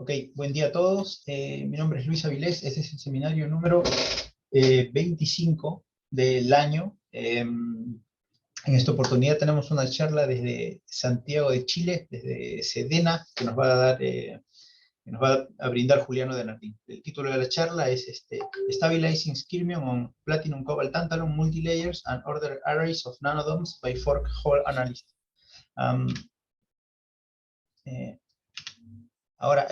Ok, buen día a todos. Mi nombre es Luis Avilés. Este es el seminario número 25 del año. En esta oportunidad tenemos una charla desde Santiago de Chile, desde Sedena, que nos va a dar, que nos va a brindar Juliano de Nartín. El título de la charla es Stabilizing Skirmion on Platinum Cobalt Tantalum Multilayers and Ordered Arrays of Nanodomes by Fork Hole Analysis. Ahora,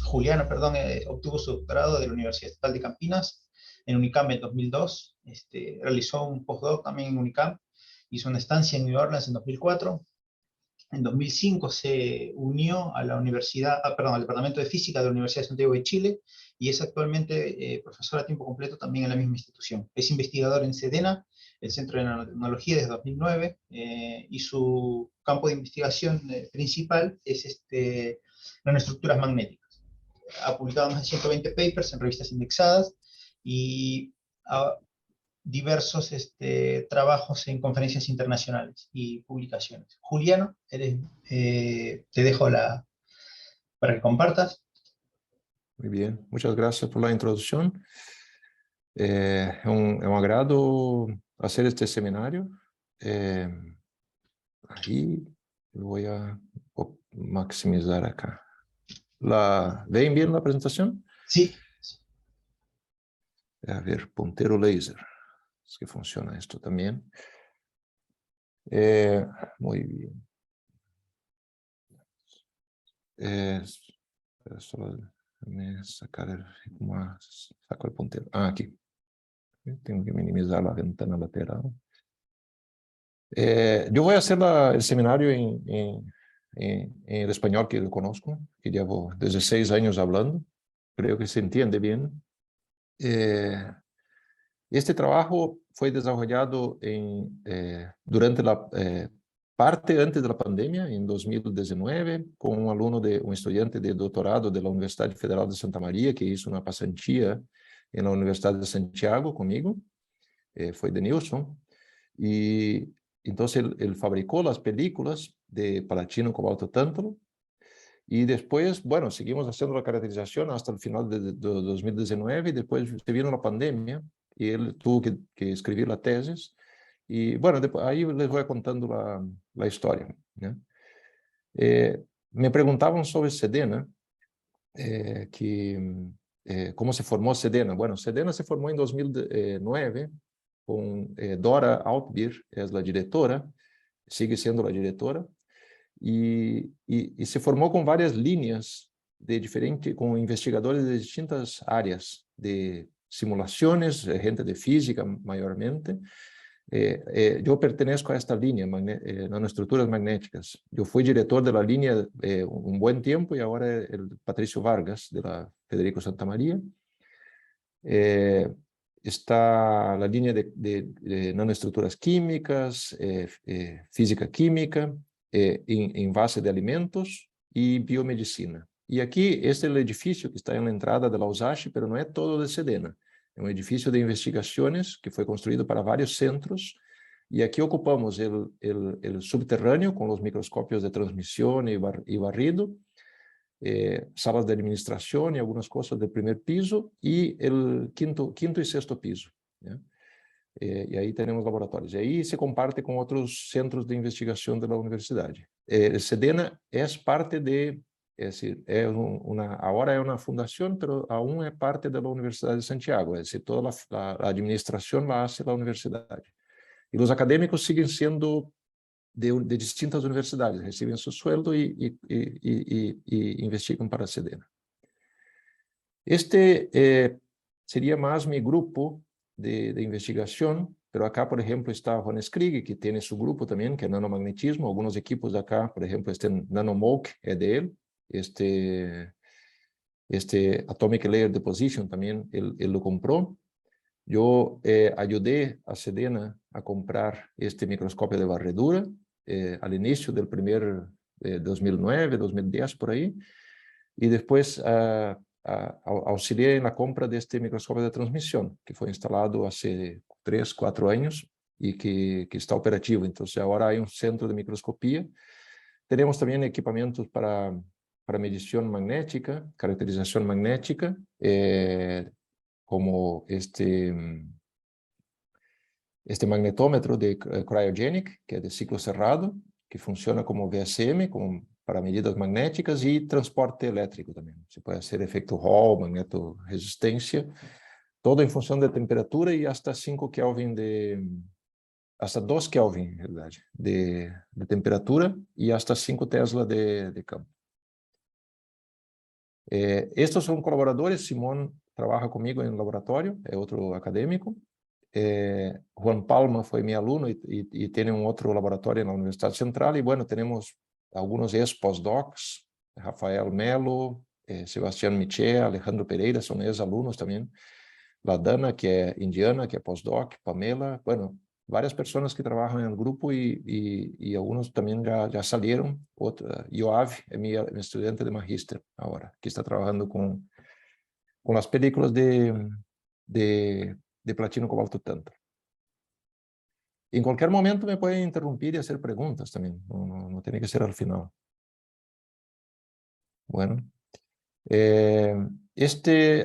Juliano, perdón, obtuvo su doctorado de la Universidad Estatal de Campinas en Unicamp en 2002. Realizó un postdoc también en Unicamp. Hizo una estancia en New Orleans en 2004. En 2005 se unió a la universidad, al Departamento de Física de la Universidad de Santiago de Chile y es actualmente profesor a tiempo completo también en la misma institución. Es investigador en SEDENA, el Centro de Nanotecnología, desde 2009, y su campo de investigación principal es nanoestructuras magnéticas. Ha publicado más de 120 papers en revistas indexadas y diversos trabajos en conferencias internacionales y publicaciones. Juliano, te dejo para que compartas. Muy bien, muchas gracias por la introducción. Es un agrado hacer este seminario. Ahí voy a maximizar acá. ¿Ven bien la presentación? Sí. A ver, puntero láser. Es que funciona esto también. Muy bien. Solo sacar saco el puntero. Aquí. Tengo que minimizar la ventana lateral. Yo voy a hacer el seminario en el español que yo conozco, que llevo 16 años hablando. Creo que se entiende bien. Este trabajo fue desarrollado durante la parte antes de la pandemia, en 2019, con un estudiante de doctorado de la Universidad Federal de Santa María, que hizo una pasantía en la Universidad de Santiago conmigo, fue de Nilson, y entonces él fabricó las películas de Platinum Cobalto Tántalo, y después, bueno, seguimos haciendo la caracterización hasta el final de 2019, y después se vino la pandemia, y él tuvo que escribir la tesis, y bueno, ahí les voy contando la historia, ¿no? Me preguntaban sobre Sedena, cómo se formó Sedena. Bueno, Sedena se formó en 2009 con Dora Altbier, es la directora, sigue siendo la directora, y se formó con varias líneas con investigadores de distintas áreas, de simulaciones, gente de física mayormente. Yo pertenezco a esta línea, nanoestructuras magnéticas. Yo fui director de la línea un buen tiempo y ahora el Patricio Vargas de la Federico Santa María. Está la línea de nanoestructuras químicas, física química, envase de alimentos y biomedicina. Y aquí este es el edificio que está en la entrada de la USACH, pero no es todo de Sedena. Es un edificio de investigaciones que fue construido para varios centros, y aquí ocupamos el subterráneo con los microscopios de transmisión y barrido, salas de administración y algunas cosas del primer piso, y el quinto y sexto piso, ¿ya? Y ahí tenemos laboratorios. Y ahí se comparte con otros centros de investigación de la universidad. Sedena es parte es decir, ahora es una fundación, pero aún es parte de la Universidad de Santiago. Es decir, toda la administración la hace la universidad. Y los académicos siguen siendo de distintas universidades, reciben su sueldo y investigan para Sedena. Sería más mi grupo de investigación, pero acá, por ejemplo, está Johannes Krieg, que tiene su grupo también, que es nanomagnetismo. Algunos equipos de acá, por ejemplo, NanoMoke es de él. Atomic Layer Deposition también él lo compró. Yo ayudé a Sedena a comprar este microscopio de barredura al inicio del primer 2009, 2010, por ahí, y después auxilié en la compra de este microscopio de transmisión, que fue instalado hace 3, 4 años y que está operativo. Entonces ahora hay un centro de microscopía. Tenemos también equipamientos para para medición magnética, caracterización magnética, como este magnetómetro de cryogenic, que é de ciclo cerrado, que funciona como VSM, para medidas magnéticas, e transporte elétrico também. Você pode fazer efeito Hall, magnetorresistência, todo em função da temperatura e hasta 5 Kelvin hasta 2 Kelvin, en realidad, de temperatura y hasta 5 Tesla de campo. Estos son colaboradores. Simón trabaja conmigo en el laboratorio, es otro académico. Juan Palma fue mi alumno y tiene un otro laboratorio en la Universidad Central. Y bueno, tenemos algunos ex-postdocs, Rafael Melo, Sebastián Miché, Alejandro Pereira, son ex-alumnos también. La Dana, que es indiana, que es postdoc, Pamela, bueno, varias personas que trabajan en el grupo y algunos también ya salieron. Yoav es mi estudiante de magíster ahora, que está trabajando con las películas de platino, cobalto, tanto. En cualquier momento me pueden interrumpir y hacer preguntas también, no tiene que ser al final. Bueno.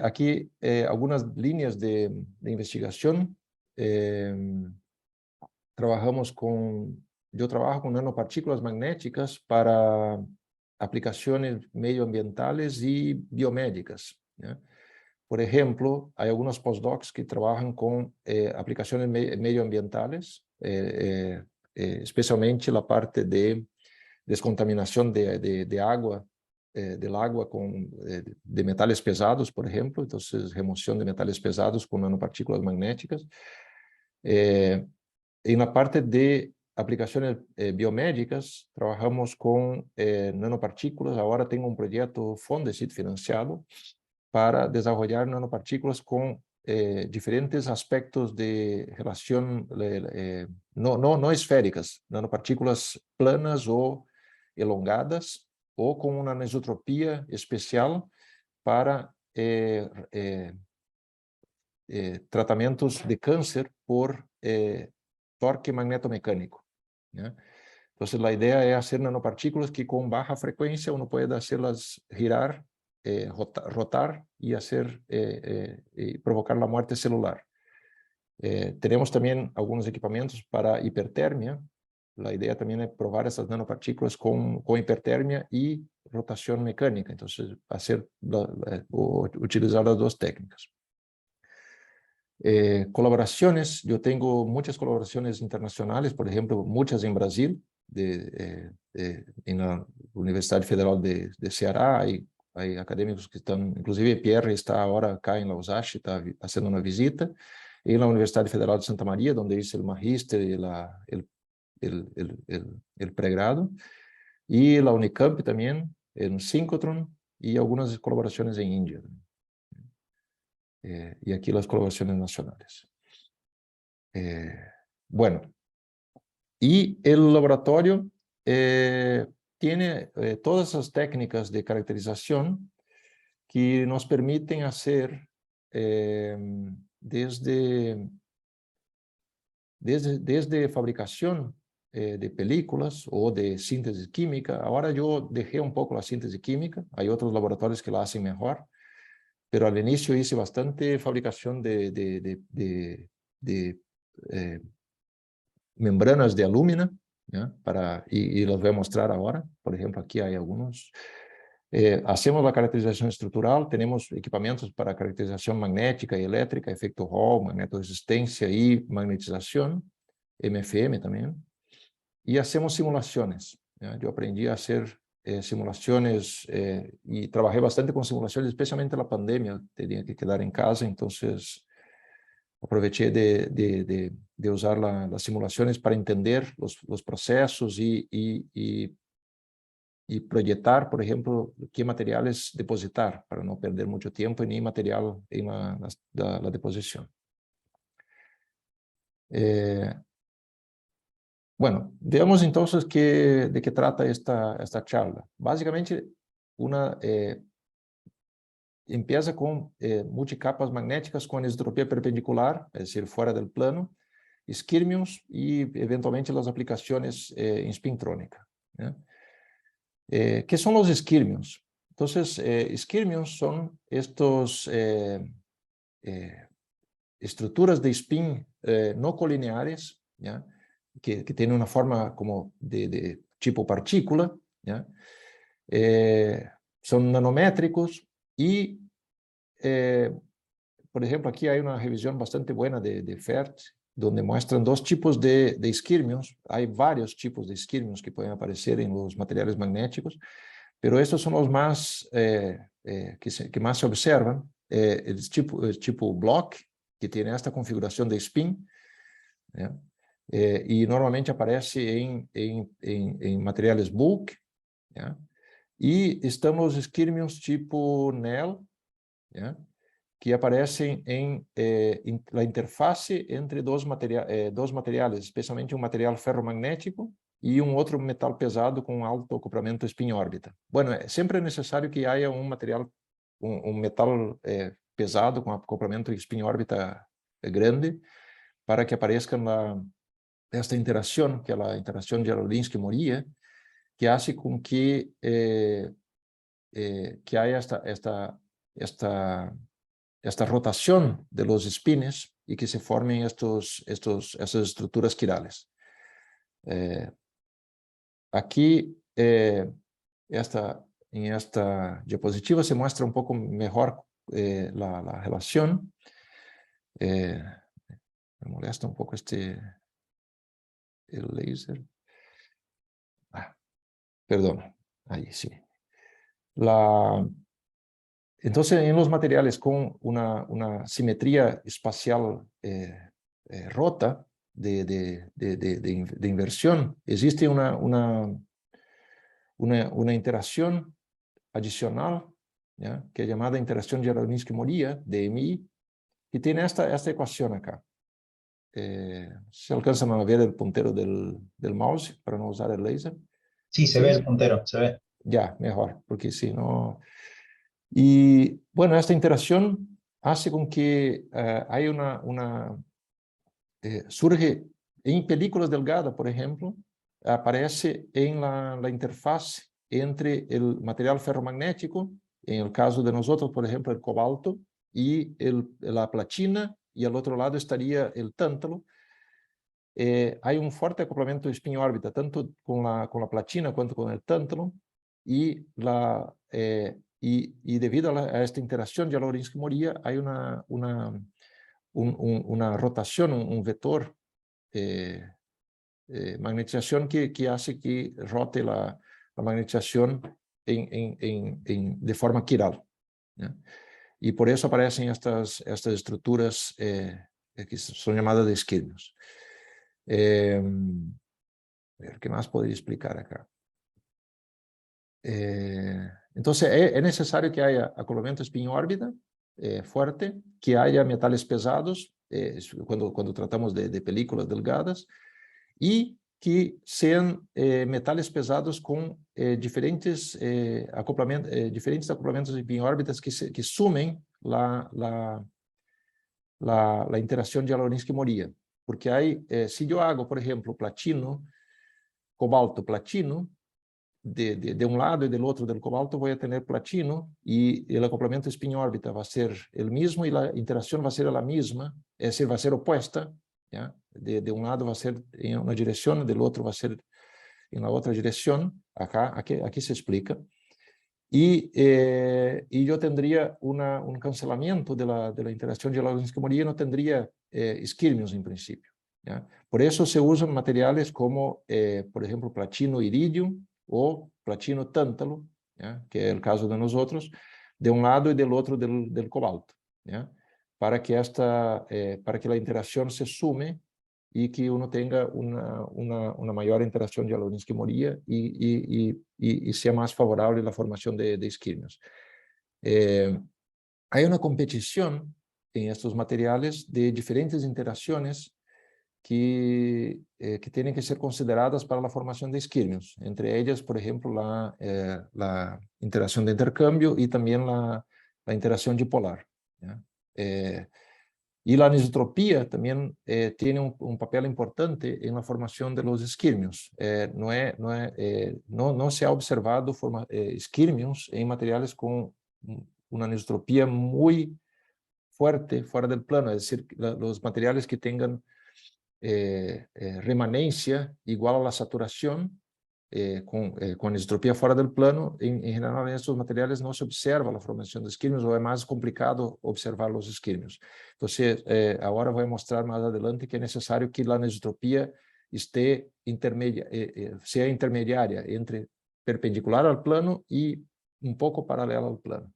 Aquí algunas líneas de investigación. Yo trabajo con nanopartículas magnéticas para aplicaciones medioambientales y biomédicas, ¿ya? Por ejemplo, hay algunos postdocs que trabajan con aplicaciones medioambientales, especialmente la parte de descontaminación de agua, del agua de metales pesados, por ejemplo. Entonces, remoción de metales pesados con nanopartículas magnéticas. En la parte de aplicaciones biomédicas, trabajamos con nanopartículas. Ahora tengo un proyecto Fondesit financiado para desarrollar nanopartículas con diferentes aspectos de relación, no esféricas, nanopartículas planas o elongadas, o con una anisotropía especial para tratamientos de cáncer por torque magnetomecánico, ¿ya? Entonces, la idea es hacer nanopartículas que con baja frecuencia uno puede hacerlas girar, rotar y provocar la muerte celular. Tenemos también algunos equipamientos para hipertermia. La idea también es probar esas nanopartículas con hipertermia y rotación mecánica. Entonces, utilizar las dos técnicas. Colaboraciones, yo tengo muchas colaboraciones internacionales, por ejemplo, muchas en Brasil, en la Universidad Federal de Ceará. Hay académicos que están, inclusive Pierre está ahora acá en la USACH, está haciendo una visita. En la Universidad Federal de Santa María, donde hice el magíster y el pregrado. Y la Unicamp también, en Synchrotron, y algunas colaboraciones en India. Y aquí las colaboraciones nacionales. Bueno, y el laboratorio tiene todas esas técnicas de caracterización que nos permiten hacer desde fabricación de películas o de síntesis química. Ahora yo dejé un poco la síntesis química, hay otros laboratorios que la hacen mejor, pero al inicio hice bastante fabricación de membranas de alúmina, ¿ya? Y los voy a mostrar ahora. Por ejemplo, aquí hay algunos. Hacemos la caracterización estructural, tenemos equipamientos para caracterización magnética y eléctrica, efecto Hall, magnetoresistencia y magnetización, MFM también. Y hacemos simulaciones, ¿ya? Yo aprendí a hacer simulaciones y trabajé bastante con simulaciones, especialmente en la pandemia, tenía que quedar en casa, entonces aproveché de usar las simulaciones para entender los procesos y proyectar, por ejemplo, qué materiales depositar para no perder mucho tiempo ni material en la deposición. Bueno, veamos entonces de qué trata esta charla. Básicamente, empieza con multicapas magnéticas con anisotropía perpendicular, es decir, fuera del plano, esquirmions y eventualmente las aplicaciones en spintrónica, ¿ya? ¿Qué son los esquirmions? Entonces, isquirmios son estos estructuras de spin no colineares, ¿ya? Que tienen una forma como de tipo partícula, ¿ya? Son nanométricos y, por ejemplo, aquí hay una revisión bastante buena de FERT, donde muestran dos tipos de isquirmios. Hay varios tipos de isquirmios que pueden aparecer en los materiales magnéticos, pero estos son los más que más se observan. El tipo Block, que tiene esta configuración de spin, ¿ya? Y normalmente aparece en materiales bulk, ¿ya? Y estamos los isquirmios tipo NEL, ¿ya? Que aparecem em la interface entre dois materiais, especialmente um material ferromagnético e um outro metal pesado com alto acoplamento spin-órbita. Bueno, sempre é necessário que haja um material, metal pesado com acoplamento spin-órbita grande para que apareça esta interação, que é a interação de Jarolinsky-Moria, que hace com que haja esta rotación de los espines y que se formen estas estructuras quirales. Aquí, en esta diapositiva se muestra un poco mejor la relación. Me molesta un poco el láser. Perdón, ahí sí. Entonces, en los materiales con una simetría espacial rota de inversión, existe una interacción adicional, ¿ya? Que es llamada interacción Jarolinsky-Moria, DMI, que tiene esta ecuación acá. ¿Se alcanzan a ver el puntero del mouse para no usar el láser? Sí, se ve el puntero, se ve. Ya, mejor, porque si no... Y bueno, esta interacción hace con que hay surge en películas delgadas, por ejemplo, aparece en la interfaz entre el material ferromagnético, en el caso de nosotros, por ejemplo, el cobalto, y la platina, y al otro lado estaría el tántalo. Hay un fuerte acoplamiento de spin-órbita, tanto con la platina cuanto con el tántalo, y debido a esta interacción Jarolinsky-Moria hay una rotación, un vector magnetización que hace que rote la magnetización de forma quiral, ¿ya? Y por eso aparecen estas estructuras que son llamadas de isquirmios. ¿Qué más podría explicar acá? Entonces, es necesario que haya acoplamiento spin-órbita fuerte, que haya metales pesados, cuando tratamos de películas delgadas, y que sean metales pesados con diferentes acoplamentos spin-órbitas que sumen la interacción de Jarolinsky-Moria. Porque hay, si yo hago, por ejemplo, platino, cobalto, platino, de un lado y del otro del cobalto voy a tener platino y el acoplamiento spin-órbita va a ser el mismo y la interacción va a ser la misma, es decir, va a ser opuesta, ¿ya? De un lado va a ser en una dirección, del otro va a ser en la otra dirección, aquí se explica. Y yo tendría un cancelamiento de la interacción de Jarolinsky-Moria, no tendría isquirmios en principio, ¿ya? Por eso se usan materiales como, por ejemplo, platino iridio o platino tántalo, ¿ya? Que es el caso de nosotros, de un lado y del otro del cobalto, ¿ya? Para que la interacción se sume y que uno tenga una mayor interacción de Jarolinsky-Moria y sea más favorable la formación de isquirmios. Hay una competición en estos materiales de diferentes interacciones que tienen que ser consideradas para la formación de isquirmios. Entre ellas, por ejemplo, la interacción de intercambio y también la interacción dipolar, ¿ya? Y la anisotropía también tiene un papel importante en la formación de los esquirmios. No se ha observado esquirmios en materiales con una anisotropía muy fuerte fuera del plano, es decir, los materiales que tengan remanencia igual a la saturación, con anisotropía fuera del plano, en general en estos materiales no se observa la formación de esquirmios o es más complicado observar los esquirmios. Entonces, ahora voy a mostrar más adelante que es necesario que la anisotropía sea intermediaria entre perpendicular al plano y un poco paralela al plano.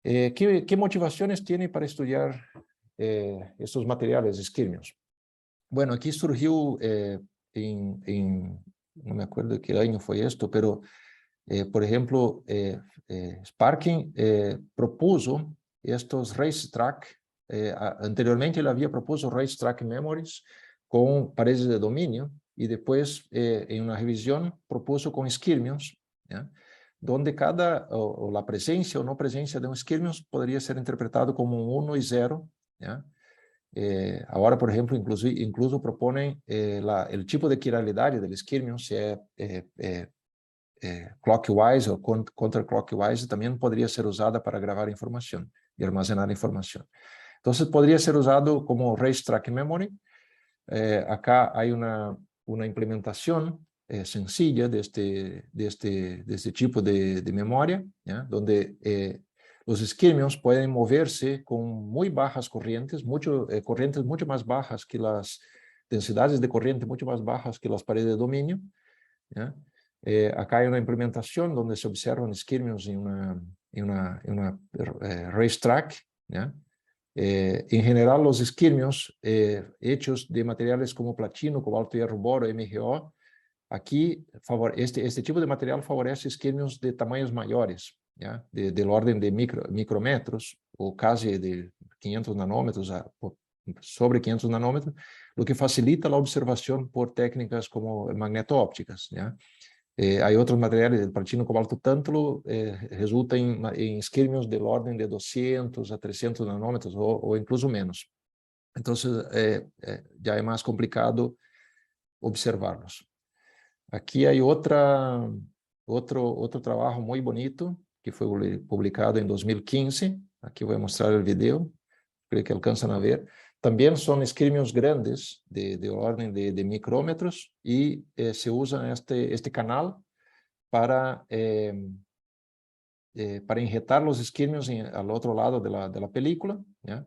¿Qué motivaciones tiene para estudiar estos materiales esquirmios? Bueno, aquí surgió no me acuerdo qué año fue esto, pero por ejemplo, Sparking propuso estos racetrack. Anteriormente él había propuesto racetrack memories con paredes de dominio y después en una revisión propuso con esquirmios, ¿ya? Donde o la presencia o no presencia de un esquirmios podría ser interpretado como un 1 y 0, ¿ya? Ahora, por ejemplo, incluso proponen el tipo de quiralidad del esquirmio, si es clockwise o counterclockwise, también podría ser usada para grabar información y almacenar información. Entonces, podría ser usado como racetrack memory. Acá hay una implementación sencilla de este tipo de memoria, ¿ya? Donde los esquirmios pueden moverse con muy bajas corrientes, corrientes mucho más bajas que las densidades de corriente, mucho más bajas que las paredes de dominio, ¿ya? Acá hay una implementación donde se observan esquirmios en una racetrack, ¿ya? En general, los esquirmios hechos de materiales como platino, cobalto, hierro, boro, MgO, aquí este tipo de material favorece esquirmios de tamaños mayores, ¿ya? Del orden de micrometros o casi de 500 nanómetros sobre 500 nanómetros, lo que facilita la observación por técnicas como magneto-ópticas, ¿ya? Hay otros materiales, el platino, cobalto, tántalo, resulta en esquirmios del orden de 200 a 300 nanómetros o incluso menos. Entonces, ya es más complicado observarlos. Aquí hay otro trabajo muy bonito que fue publicado en 2015. Aquí voy a mostrar el video, creo que alcanzan a ver. También son esquirmios grandes de orden de micrómetros y se usa este canal para injetar los esquirmios al otro lado de la película, ¿ya?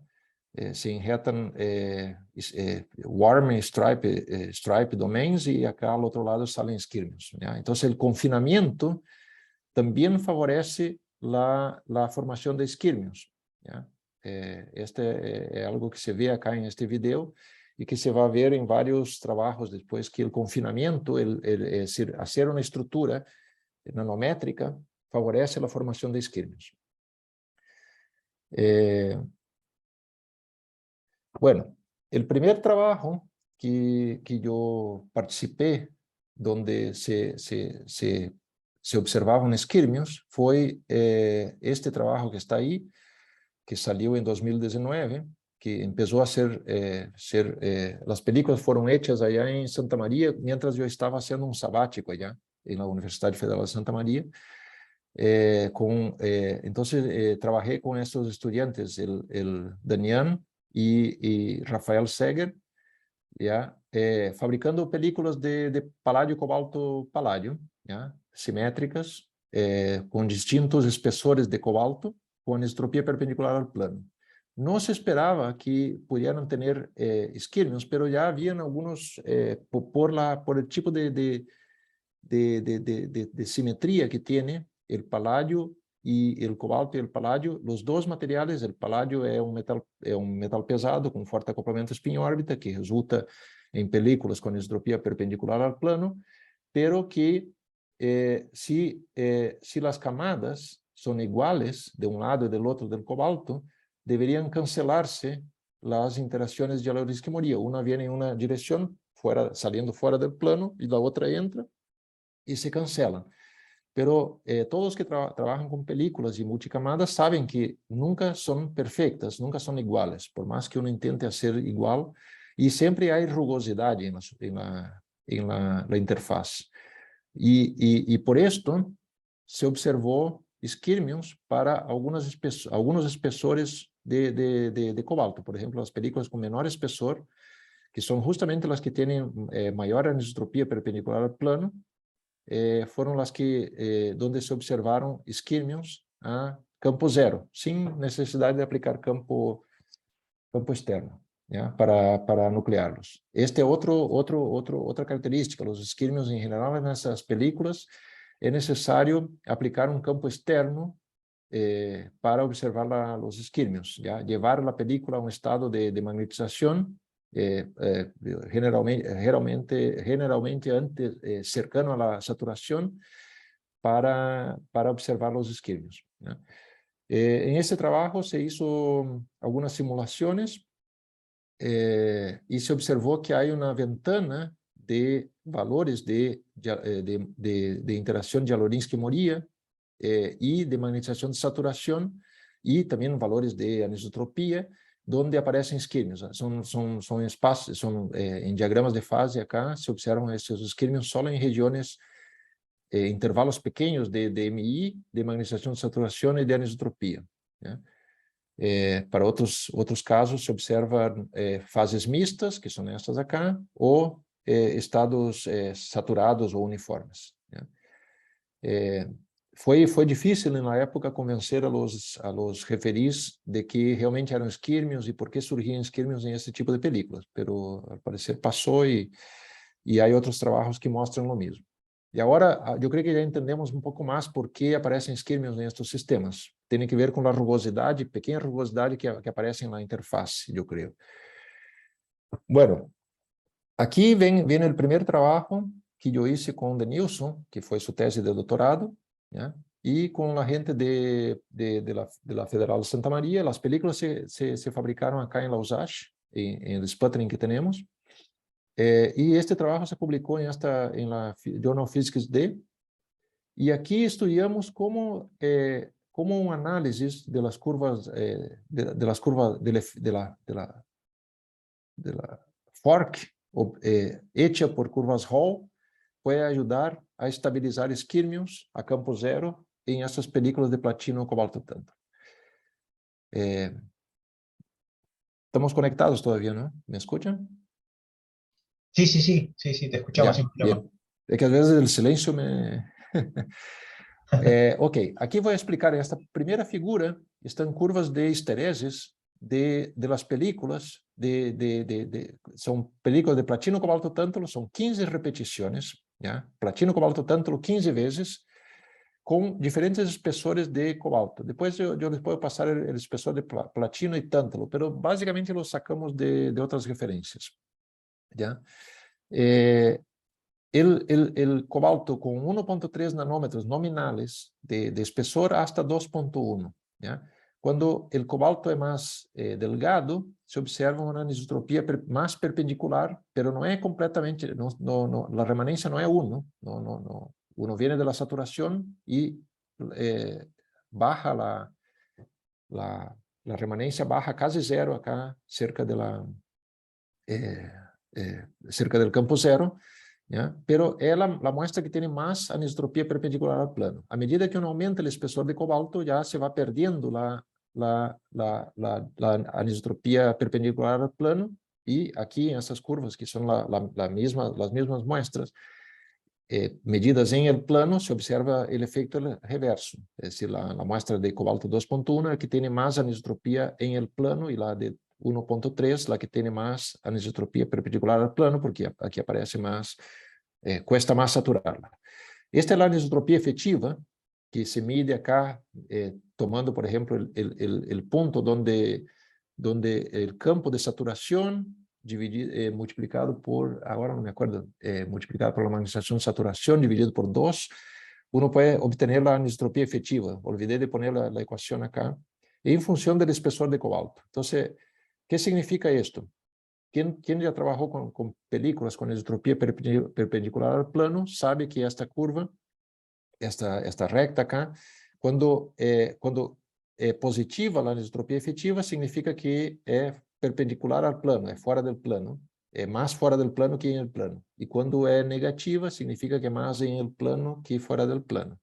Se injetan warm stripe domains y acá al otro lado salen esquirmios, ¿ya? Entonces el confinamiento también favorece la formación de esquirmios, ¿ya? Este es algo que se ve acá en este video y que se va a ver en varios trabajos después, que el confinamiento, es decir, hacer una estructura nanométrica, favorece la formación de esquirmios. Bueno, el primer trabajo que yo participé, donde se observaban esquirmios, fue este trabajo que está ahí, que salió en 2019, que empezó a las películas fueron hechas allá en Santa María, mientras yo estaba haciendo un sabático allá en la Universidad Federal de Santa María. Entonces trabajé con estos estudiantes, el Daniel y Rafael Seger, ¿ya? Fabricando películas de paladio, cobalto, paladio, ¿ya? Simétricas, con distintos espesores de cobalto, con entropía perpendicular al plano. No se esperaba que pudieran tener esquirmios, pero ya habían algunos por el tipo de simetría que tiene el paladio y el cobalto y el paladio. Los dos materiales, el paladio es un metal pesado con fuerte acoplamiento espin-órbita que resulta en películas con entropía perpendicular al plano, pero que si las camadas son iguales de un lado y del otro del cobalto, deberían cancelarse las interacciones de la isquimoría. Una viene en una dirección, saliendo fuera del plano, y la otra entra y se cancelan. pero todos los que trabajan con películas y multicamadas saben que nunca son perfectas, nunca son iguales, por más que uno intente hacer igual, y siempre hay rugosidad en la interfaz. Y por esto se observó esquirmios para algunos espesores de cobalto. Por ejemplo, las películas con menor espesor, que son justamente las que tienen mayor anisotropía perpendicular al plano, fueron las que donde se observaron esquirmios a campo zero, sin necesidad de aplicar campo externo, ¿ya? Para nuclearlos. Otra característica, los esquirmios en general en esas películas, es necesario aplicar un campo externo para observar los esquirmios, ¿ya? Llevar la película a un estado de magnetización, generalmente antes, cercano a la saturación, para observar los esquirmios, ¿ya? En este trabajo se hizo algunas simulaciones y se observó que hay una ventana de valores de interacción de Jalorinski-Moria y de magnetización de saturación, y también valores de anisotropía, donde aparecen esquirmios. Son espacios, en diagramas de fase acá se observan esses esquirmios solo en regiones, intervalos pequeños de MI, de magnetización de saturación y de anisotropía, ¿ya? Para outros casos se observam fases mistas, que são estas acá, ou estados saturados ou uniformes, né? Foi difícil na época convencer a los referis de que realmente eram esquirmios e por que surgiam esquirmios em esse tipo de películas, pero al parecer passou e há outros trabalhos que mostram o mesmo. E agora, eu creio que já entendemos um pouco mais por que aparecem esquirmios nestes sistemas. Tem que ver com a rugosidade, pequena rugosidade que aparece na interface, eu creio. Bueno, aqui vem o primeiro trabalho que eu hice com Denilson, que foi sua tese de doutorado, né? E com a gente da Federal de Santa Maria. As películas se fabricaram acá em Lausanne, em el sputtering que temos. E este trabalho se publicou em la Journal of Physics D, e aqui estudamos como um análise das curvas de la fork hecha por curvas Hall pode ajudar a estabilizar esquirmios a campo zero em essas películas de platino cobalto tanto. Estamos conectados todavía, ¿no? ¿Me escuchan? Sí, te escuchamos sin problema. Bien. Es que a veces el silencio me... ok, aquí voy a explicar esta primera figura. Están curvas de histeresis de las películas, son películas de platino cobalto tántalo, son 15 repeticiones, ¿ya? Platino cobalto tántalo 15 veces, con diferentes espesores de cobalto. Después yo les puedo pasar el espesor de platino y tántalo, pero básicamente lo sacamos de otras referencias, ¿ya? El cobalto con 1.3 nanómetros nominales de espesor hasta 2.1, ¿ya? Cuando el cobalto es más delgado, se observa una anisotropía más perpendicular, pero no es completamente, la remanencia no es 1, uno viene de la saturación y baja la remanencia baja casi cero acá cerca cerca del campo cero, ¿ya? Pero es la muestra que tiene más anisotropía perpendicular al plano. A medida que uno aumenta el espesor de cobalto, ya se va perdiendo la anisotropía perpendicular al plano, y aquí en estas curvas, que son las mismas muestras, medidas en el plano, se observa el efecto reverso, es decir, la muestra de cobalto 2.1 que tiene más anisotropía en el plano, y la de 1.3 la que tiene más anisotropía perpendicular al plano, porque aquí aparece más, cuesta más saturarla. Esta es la anisotropía efectiva, que se mide acá, tomando, por ejemplo, el punto donde el campo de saturación multiplicado por, ahora no me acuerdo, multiplicado por la magnetización de saturación dividido por 2, uno puede obtener la anisotropía efectiva. Olvidé de poner la ecuación acá, en función del espesor de cobalto. Entonces, ¿qué significa esto? ¿Quién ya trabajó con películas con anisotropía perpendicular al plano sabe que esta curva esta recta acá. Quando é positiva a anisotropia efetiva, significa que é perpendicular ao plano, é fora do plano. É mais fora do plano que em el plano. E quando é negativa, significa que é mais em el plano que fora do plano.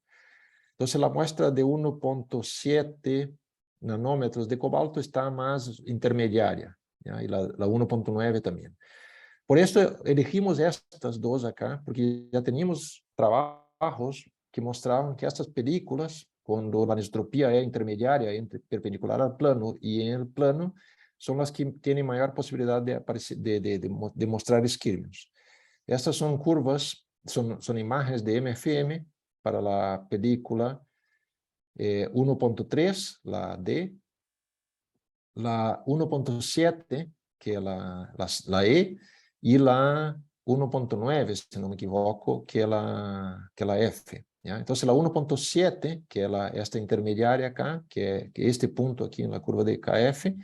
Então, a muestra de 1.7 nanômetros de cobalto está mais intermediária, ¿ya? E a 1.9 também. Por isso, elegimos estas duas acá, porque já tínhamos trabalhos que mostravam que estas películas, quando a anisotropia é intermediária, entre perpendicular ao plano e em el plano, são as que têm maior possibilidade de mostrar isquímios. Estas são curvas, são imagens de MFM para a película 1.3, la D, la 1.7, que é la E, e la 1.9, se não me equivoco, que é la F. ¿Ya? Então, a 1.7, que é esta intermediária acá, que é este ponto aqui na curva de KF,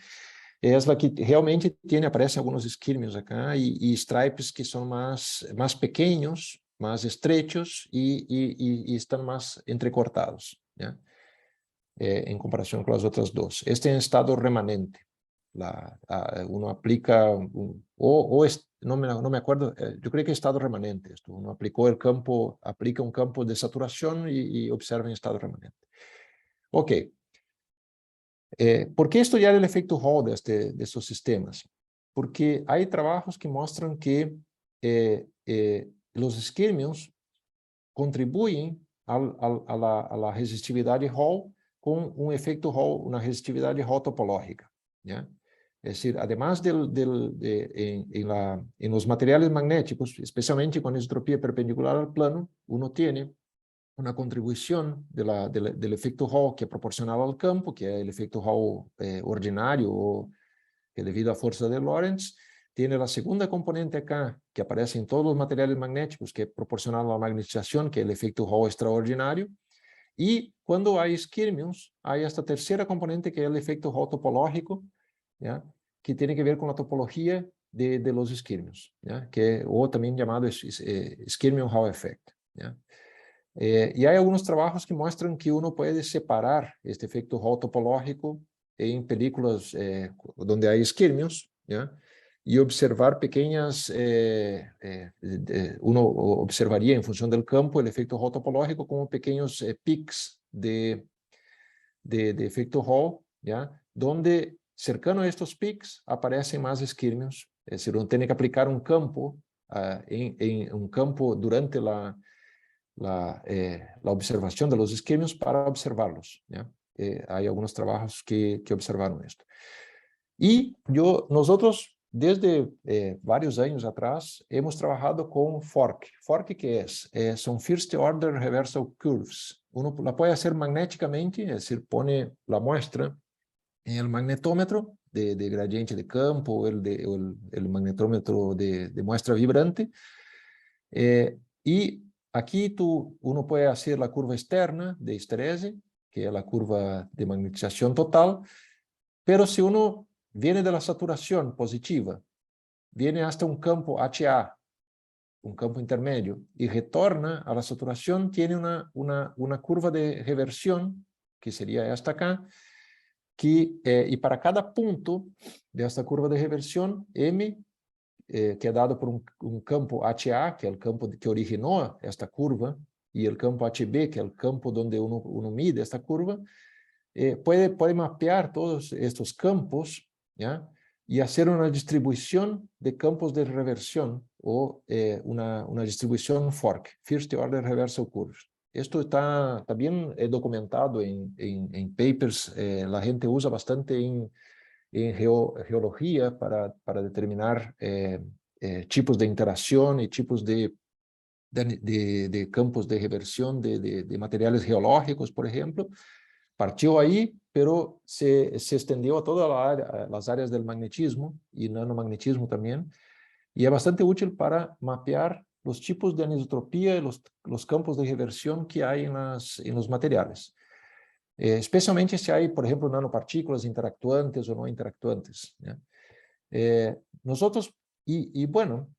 é a que realmente aparecem alguns isquímios acá e stripes que são mais pequenos, mais estrechos e estão mais entrecortados, ¿ya? Em comparação com as outras duas. Este é em estado remanente. Uno aplica, não me acuerdo, eu creio que é estado remanente. Uno aplicou o campo, aplica um campo de saturação e observa em estado remanente. Ok. ¿Por qué estudiar el efecto Hall de estos sistemas? Porque hay trabajos que muestran que los isquímios contribuyen a la resistividad Hall con un efecto Hall, una resistividad Hall topológica, ¿ya? Es decir, además en los materiales magnéticos, especialmente con isotropía perpendicular al plano, uno tiene una contribución del efecto Hall que é proporcional ao campo, que é o efecto Hall ordinário, ou que devido à força de Lorentz. Tem a segunda componente acá, que aparece em todos os materiais magnéticos, que é proporcional à magnetização, que é o efeito Hall extraordinário. E quando há isquímios, há esta terceira componente, que é o efeito Hall topológico, ¿ya? Que tem que ver com a topologia de los isquímios, ¿ya? Que é ou também chamado isquímio Hall effect, ¿ya? E há alguns trabalhos que mostram que uno pode separar este efeito Hall topológico em películas onde há isquímios, ¿ya? E observar pequenas, uno observaria em função do campo o efeito Hall topológico como pequenos pics de efeito Hall, ¿ya? Donde cercano a estes pics aparecem mais isquímios. É decir, uno tem que aplicar um campo em um campo durante la observación de los isquímios para observarlos, ¿ya? Hay algunos trabajos que observaron esto. Y nosotros, desde varios años atrás, hemos trabajado con FORC. ¿FORC qué es? Son First Order Reversal Curves. Uno la puede hacer magnéticamente, es decir, pone la muestra en el magnetómetro de gradiente de campo, o el magnetómetro de muestra vibrante, y aquí uno puede hacer la curva externa de esterese, que es la curva de magnetización total, pero si uno viene de la saturación positiva, viene hasta un campo HA, un campo intermedio, y retorna a la saturación, tiene una curva de reversión, que sería esta acá, y para cada punto de esta curva de reversión, M, que é dado por um campo HA, que é o campo que originou esta curva, e o campo HB, que é o campo onde uno mide esta curva, pode mapear todos estes campos, ¿ya? E fazer uma distribuição de campos de reversão, ou uma distribuição FORC, First Order Reversal Curves. Isto está bem documentado em papers, a gente usa bastante em geologia para determinar tipos de interação e tipos de campos de reversão de materiais geológicos, por exemplo. Partiu aí, pero se estendeu a todas as áreas do magnetismo e nanomagnetismo também, e é bastante útil para mapear os tipos de anisotropia e os campos de reversão que há em los materiais. Especialmente se há, por exemplo, nanopartículas interactuantes ou não interactuantes, né? Bueno,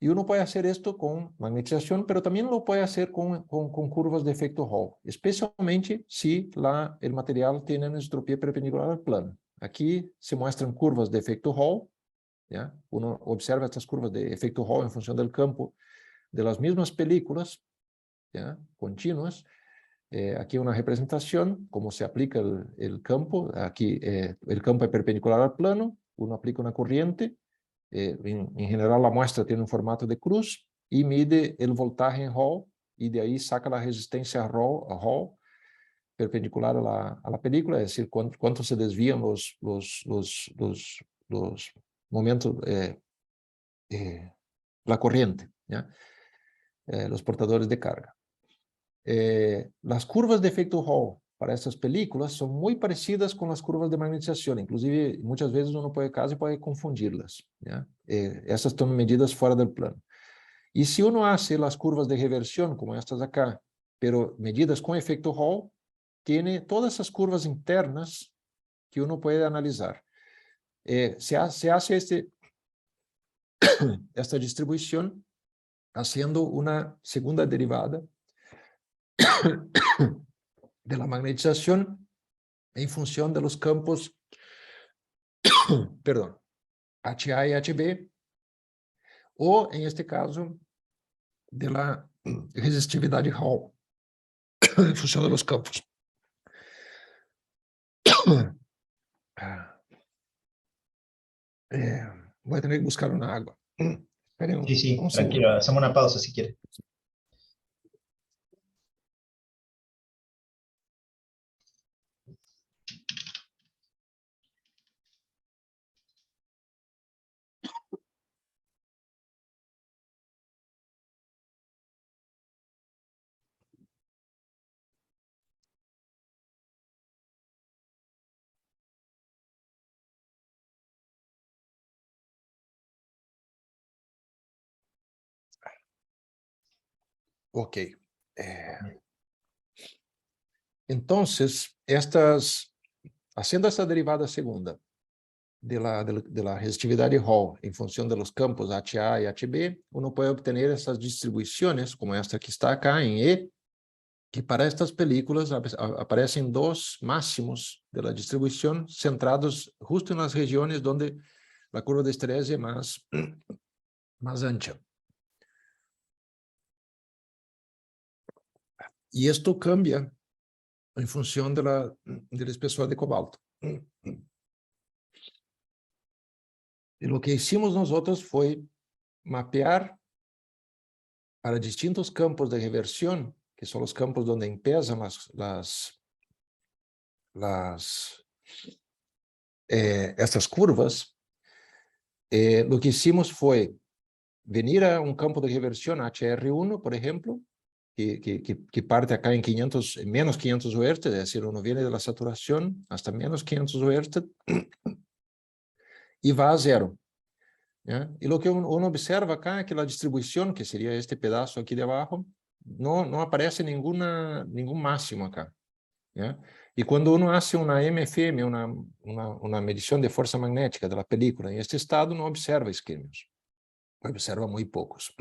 Y uno puede hacer esto con magnetización, pero también lo puede hacer con curvas de efecto Hall, especialmente si el material tiene una entropía perpendicular al plano. Aquí se muestran curvas de efecto Hall, ¿ya? Uno observa estas curvas de efecto Hall en función del campo de las mismas películas, ¿ya? Continuas. Aquí una representación, cómo se aplica el campo. Aquí el campo es perpendicular al plano, uno aplica una corriente. En general, la muestra tiene un formato de cruz y mide el voltaje en Hall y de ahí saca la resistencia a Hall perpendicular a la película, es decir, cuánto se desvían los momentos, la corriente, ¿ya? Los portadores de carga. Las curvas de efecto Hall para estas películas son muy parecidas con las curvas de magnetización, inclusive muchas veces uno casi puede confundirlas, ¿ya? Estas están medidas fuera del plano. Y si uno hace las curvas de reversión, como estas acá, pero medidas con efecto Hall, tiene todas esas curvas internas que uno puede analizar. Se hace esta distribución haciendo una segunda derivada de la magnetización en función de los campos, perdón, HA y HB, o en este caso, de la resistividad Hall, en función de los campos. Voy a tener que buscar una agua. Esperen Sí, un tranquilo, segundo. hacemos una pausa si quiere. Ok. Entonces, haciendo esta derivada segunda de la resistividad Hall en función de los campos HA y HB, uno puede obtener esas distribuciones, como esta que está acá en E, que para estas películas aparecen dos máximos de la distribución centrados justo en las regiones donde la curva de estrés es más ancha. Y esto cambia en función del espesor de cobalto. Y lo que hicimos nosotros fue mapear para distintos campos de reversión, que son los campos donde empiezan estas curvas. Lo que hicimos fue venir a un campo de reversión HR1, por ejemplo, que parte acá en menos 500 Hz, es decir, uno viene de la saturación hasta menos 500 Hz y va a cero. ¿Ya? Y lo que uno observa acá es que la distribución, que sería este pedazo aquí de abajo, no aparece ningún máximo acá. ¿Ya? Y cuando uno hace una MFM, una medición de fuerza magnética de la película, en este estado no observa isquemios, observa muy pocos.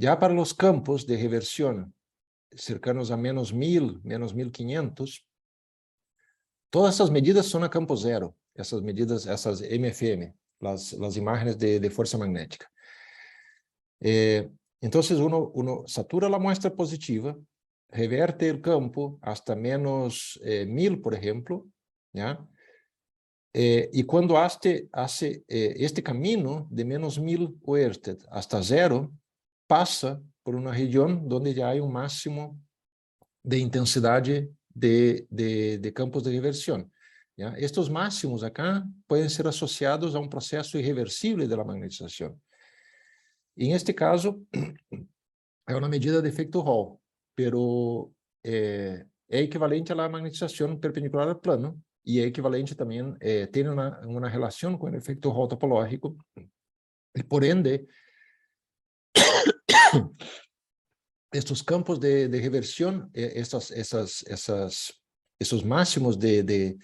Ya para los campos de reversión cercanos a menos 1000, menos 1500, todas essas medidas são a campo zero, essas medidas, essas MFM, as imagens de força magnética. Então, uno satura a muestra positiva, reverte o campo hasta menos 1000, por exemplo, ¿ya? E quando hace este caminho de menos 1000 Hz hasta zero, passa por uma região onde já há máximo de intensidade de campos de reversión. ¿Ya? Estos máximos acá pueden ser asociados a un proceso irreversible de la magnetización. En este caso, es una medida de efecto Hall, pero es equivalente a la magnetización perpendicular al plano y es equivalente también, tiene una relación con el efecto Hall topológico y por ende, estos campos de reversión, esos máximos de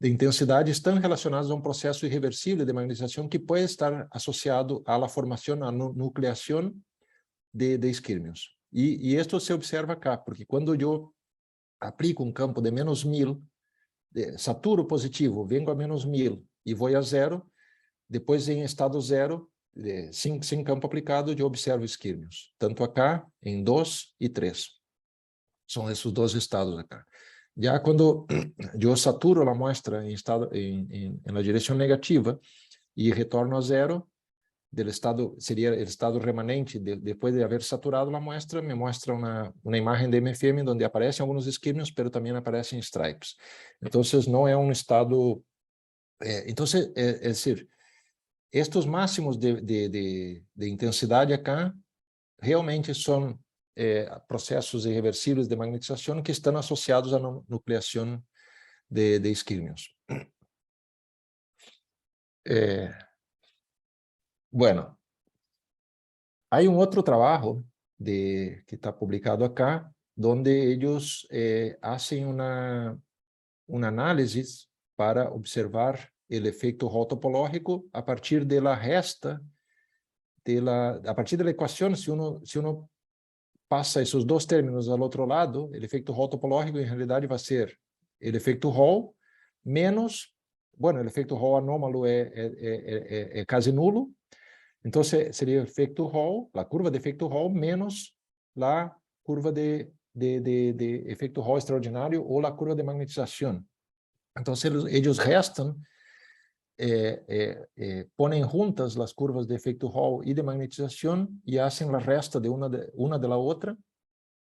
de intensidade estão relacionados a um processo irreversível de magnetização que pode estar associado à formação, à nucleação de isquímios. E isto se observa cá, porque quando eu aplico um campo de menos 1000, saturo positivo, venho a menos 1000 e vou a zero, depois em estado zero, sem campo aplicado, eu observo isquímios, tanto acá, em 2 e 3. São esses dois estados acá. Já quando eu saturo a amostra na direção negativa e retorno a zero, seria o estado remanente, depois de haver saturado a amostra, me mostra uma imagem de MFM onde aparecem alguns isquímios, mas também aparecem stripes. Então, não é um estado... Então, é decir, estes máximos de intensidade acá realmente são processos irreversíveis de magnetização que estão associados à nucleação de isquímios. Bueno, hay un otro trabajo que está publicado acá, donde ellos hacen un análisis para observar el efecto Hall topológico a partir de la resta, a partir de la ecuación. Si uno pasa esos dos términos al otro lado, el efecto Hall topológico en realidad va a ser el efecto Hall menos, bueno, el efecto Hall anómalo es casi nulo. Entonces sería el efecto Hall, la curva de efecto Hall menos la curva de efecto Hall extraordinario o la curva de magnetización. Entonces ellos restan, ponen juntas las curvas de efecto Hall y de magnetización y hacen la resta de una de la otra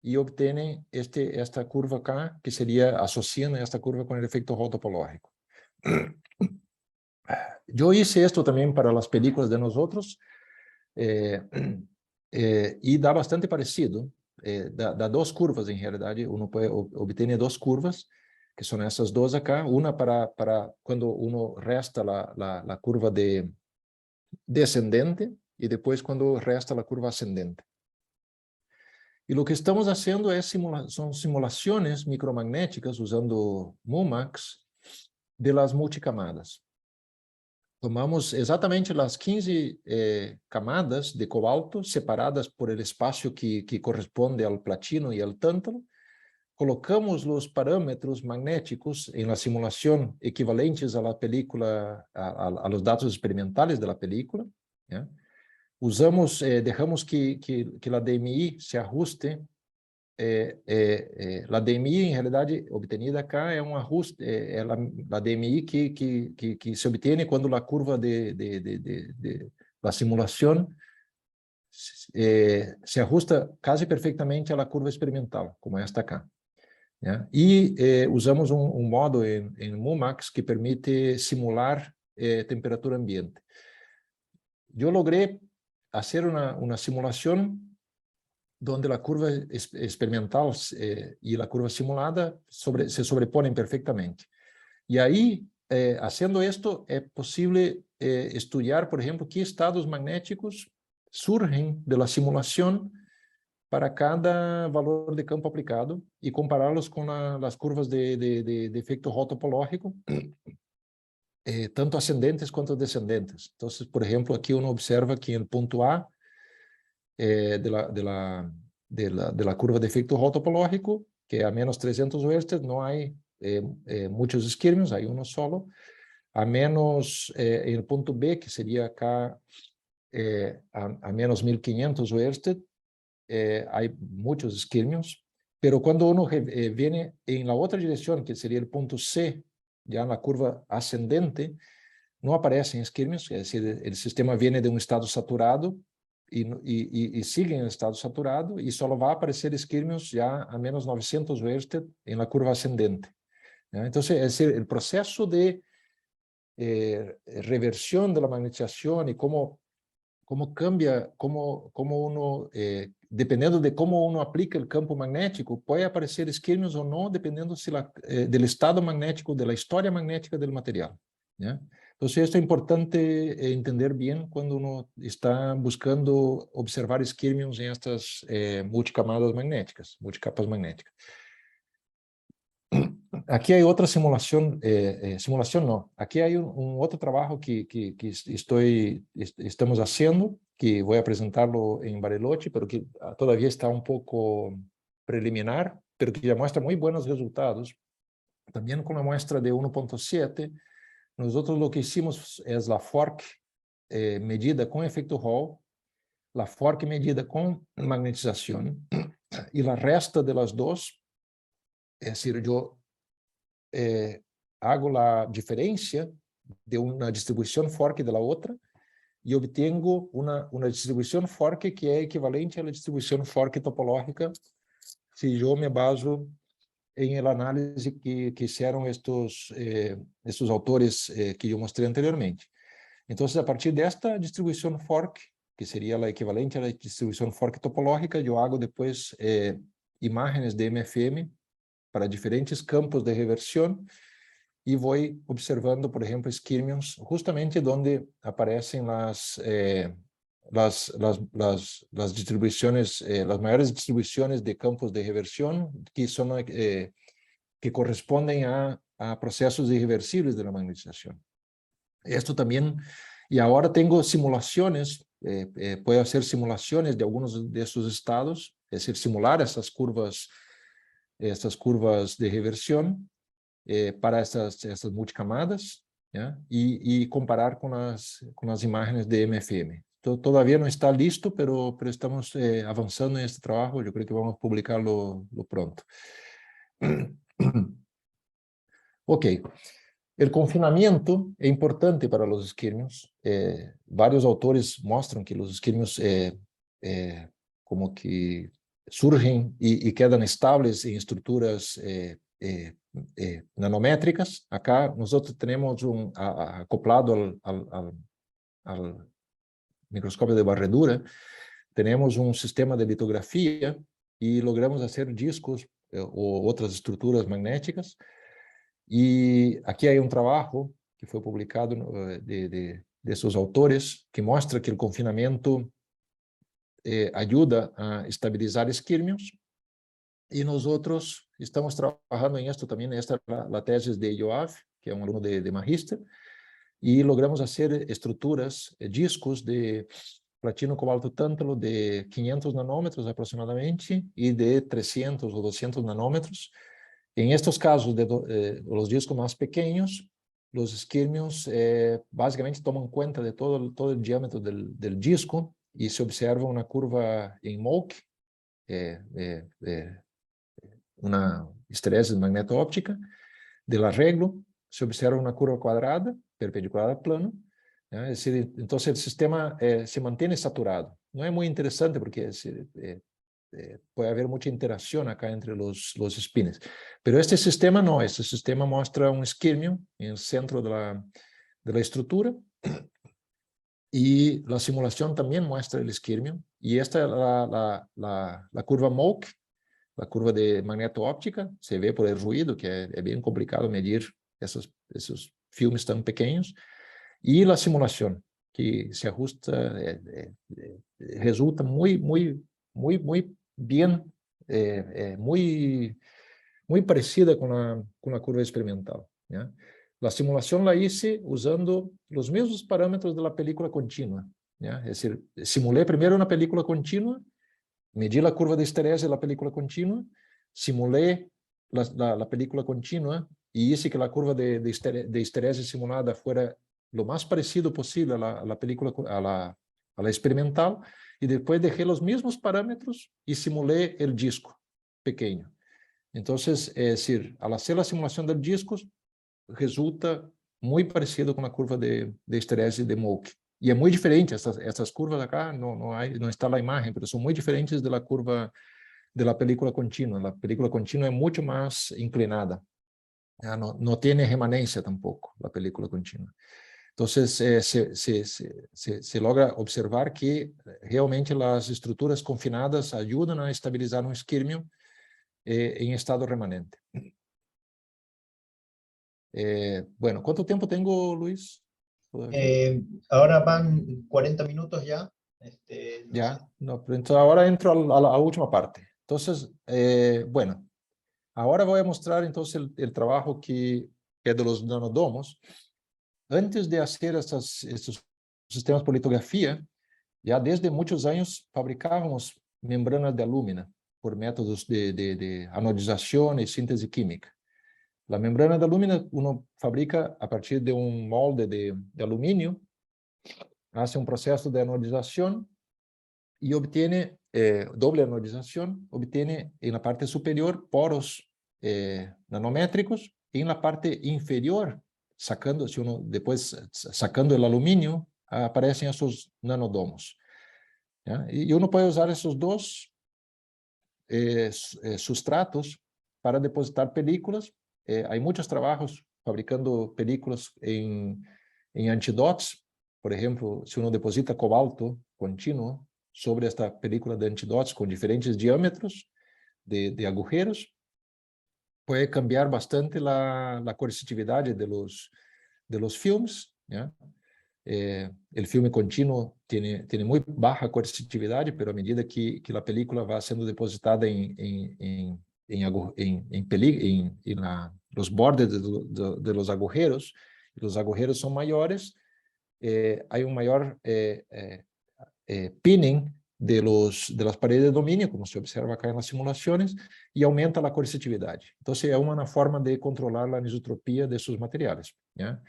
y obtienen esta curva acá, que sería, asocian esta curva con el efecto Hall topológico. Yo hice esto también para las películas de nosotros, y da bastante parecido, da dos curvas en realidad. Uno puede obtener dos curvas, que son essas duas acá, uma para quando uno resta la curva descendente e depois quando resta a curva ascendente. E o que estamos fazendo são simulações micromagnéticas usando MUMAX de las multicamadas. Tomamos exatamente as 15 camadas de cobalto separadas por el espaço que corresponde ao platino e ao tântalo. Colocamos os parâmetros magnéticos em la simulação equivalentes à película, a los dados experimentais da película. ¿Ya? Usamos, dejamos que a DMI se ajuste. A DMI, em realidade, obtenida cá é um ajuste, a DMI que se obtém quando a curva da simulação se ajusta quase perfeitamente à curva experimental, como esta cá. Yeah. E usamos um modo em MUMAX que permite simular temperatura ambiente. Eu logrei fazer uma simulação onde a curva experimental e a curva simulada se sobrepõem perfeitamente. E aí, fazendo isto, é possível estudar, por exemplo, que estados magnéticos surgem da simulação para cada valor de campo aplicado e compará-los com as curvas de efeito Hall topológico, tanto ascendentes quanto descendentes. Então, por exemplo, aqui uno observa que no ponto A de la curva de efeito Hall topológico, que é a menos 300 Hz, não há muitos isquímios, há um solo. A menos, no ponto B, que seria acá a menos 1500 Hz, há muitos isquímios, pero quando uno viene em la outra direção, que seria o ponto C, já na curva ascendente, não aparecem isquímios, é decir, o sistema vem de um estado saturado e sigue em estado saturado e só vai aparecer isquímios já a menos 900 Hz em la curva ascendente. Então, é decir, o processo de reversão da magnetização e como cambia, como uno, dependendo de como uno aplica o campo magnético, pode aparecer isquímios ou não, dependendo do estado magnético, da história magnética do material. ¿Ya? Então, isso é importante entender bem quando uno está buscando observar isquímios em estas multicamadas magnéticas, multicapas magnéticas. Aquí hay otra simulación, simulación no, aquí hay un otro trabajo que estamos haciendo, que voy a presentarlo en Bariloche, pero que todavía está un poco preliminar, pero que ya muestra muy buenos resultados. También con la muestra de 1.7, nosotros lo que hicimos es la fork medida con efecto Hall, la fork medida con magnetización, y la resta de las dos, es decir, yo hago la diferencia de una distribución fork de la otra y obtengo una distribución fork que es equivalente a la distribución fork topológica si yo me baso en el análisis que hicieron estos autores que yo mostré anteriormente. Entonces, a partir de esta distribución fork, que sería la equivalente a la distribución fork topológica, yo hago después imágenes de MFM para diferentes campos de reversión y voy observando, por ejemplo, skirmions, justamente donde aparecen las distribuciones, las mayores distribuciones de campos de reversión que son que corresponden a procesos irreversibles de la magnetización. Esto también, y ahora tengo simulaciones, puedo hacer simulaciones de algunos de esos estados, es decir, simular estas curvas de reversión para estas multicamadas, ¿ya? Y comparar con las imágenes de MFM. Todavía no está listo, pero estamos avanzando en este trabajo. Yo creo que vamos a publicarlo pronto. Ok. El confinamiento es importante para los esquirmios. Varios autores muestran que los esquirmios como que surgen y quedan estables en estructuras nanométricas. Acá nosotros tenemos acoplado al microscopio de barredura, tenemos un sistema de litografía y logramos hacer discos o otras estructuras magnéticas. Y aquí hay un trabajo que fue publicado de esos autores que muestra que el confinamiento ayuda a estabilizar esquirmios. Y nosotros estamos trabajando en esto también. Esta es la tesis de Yoav, que es un alumno de Magíster, y logramos hacer estructuras, discos de platino cobalto tántalo de 500 nanómetros aproximadamente y de 300 o 200 nanómetros. En estos casos de los discos más pequeños, los esquirmios básicamente toman cuenta de todo el diámetro del disco y se observa una curva en Mock, una histeresis magneto-óptica del arreglo, se observa una curva cuadrada, perpendicular al plano, ¿ya? Es decir, entonces el sistema se mantiene saturado. No es muy interesante porque puede haber mucha interacción acá entre los spines. Pero este sistema no, este sistema muestra un esquirmio en el centro de la estructura y la simulación también muestra el esquirmio. Y esta es la curva Mock, la curva de magneto-óptica, se ve por el ruido, que es bien complicado medir esos filmes tan pequeños, y la simulación, que se ajusta, resulta muy bien, muy parecida con la curva experimental, ¿ya? La simulación la hice usando los mismos parámetros de la película continua, ¿ya? Es decir, simulé primero una película continua, medí la curva de estrés de la película continua, simulé la película continua y hice que la curva de estrés simulada fuera lo más parecido posible a la película, a la experimental, y después dejé los mismos parámetros y simulé el disco pequeño. Entonces, es decir, al hacer la simulación del disco, resulta muy parecido con la curva de estrés de Mock. Y es muy diferente, estas curvas acá, no está la imagen, pero son muy diferentes de la curva de la película continua. La película continua es mucho más inclinada. No tiene remanencia tampoco, la película continua. Entonces, se logra observar que realmente las estructuras confinadas ayudan a estabilizar un esquirmio en estado remanente. Bueno, ¿cuánto tiempo tengo, Luis? Ahora van 40 minutos ya. No sé. Ya, no, pero entonces ahora entro a la última parte. Entonces, bueno, Ahora voy a mostrar entonces el trabajo que es de los nanodomos. Antes de hacer estos sistemas por litografía, ya desde muchos años fabricábamos membranas de alúmina por métodos de anodización y síntesis química. La membrana de alúmina uno fabrica a partir de un molde de aluminio, hace un proceso de anodización y obtiene doble anodización, obtiene en la parte superior poros nanométricos y en la parte inferior, si uno después sacando el aluminio, aparecen esos nanodomos. ¿Ya? Y uno puede usar esos dos sustratos para depositar películas. Hay muchos trabajos fabricando películas en antidots. Por ejemplo, si uno deposita cobalto continuo sobre esta película de antidots con diferentes diámetros de agujeros, puede cambiar bastante la coercitividad de los filmes, ¿ya? El filme continuo tiene muy baja coercitividad, pero a medida que la película va siendo depositada en los bordes de los agujeros son mayores, hay un mayor pinning de las paredes de dominio, como se observa acá en las simulaciones, y aumenta la coercitividad. Entonces, es una forma de controlar la anisotropía de sus materiales, ¿ya?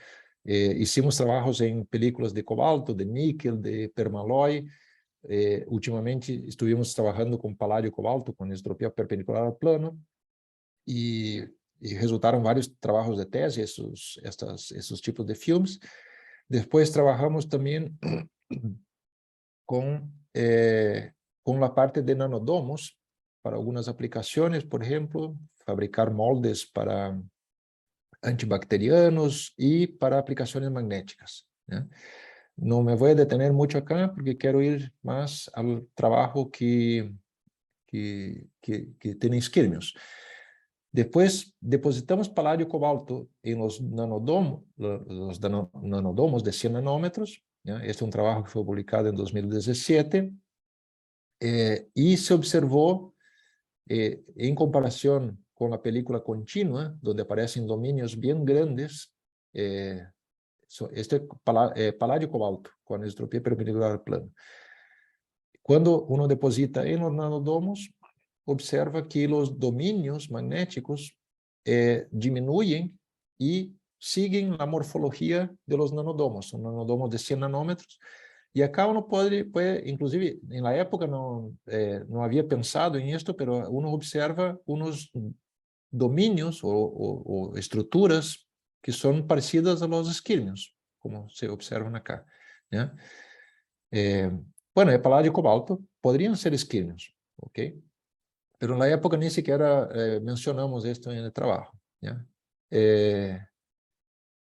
Hicimos trabajos en películas de cobalto, de níquel, de permaloy. Últimamente estuvimos trabajando con paladio cobalto, con anisotropía perpendicular al plano, y resultaron varios trabajos de tese, esos tipos de filmes. Después trabajamos también con la parte de nanodomos para algunas aplicaciones, por ejemplo, fabricar moldes para antibacterianos y para aplicaciones magnéticas, ¿ya? No me voy a detener mucho acá porque quiero ir más al trabajo que tiene isquirmios. Después depositamos paladio cobalto en los nanodomos de 100 nanómetros. ¿Ya? Este es un trabajo que fue publicado en 2017 y se observó en comparación con la película continua, donde aparecen dominios bien grandes, paladio cobalto con anisotropía perpendicular al plano. Cuando uno deposita en los nanodomos, observa que los dominios magnéticos disminuyen y siguen la morfología de los nanodomos. Son nanodomos de 100 nanómetros. Y acá uno puede inclusive, en la época no había pensado en esto, pero uno observa unos dominios o estructuras que son parecidas a los isquirmios, como se observan acá, ¿ya? Bueno, el paladio cobalto podrían ser isquirmios, ¿ok? Pero en la época ni siquiera mencionamos esto en el trabajo, ¿ya?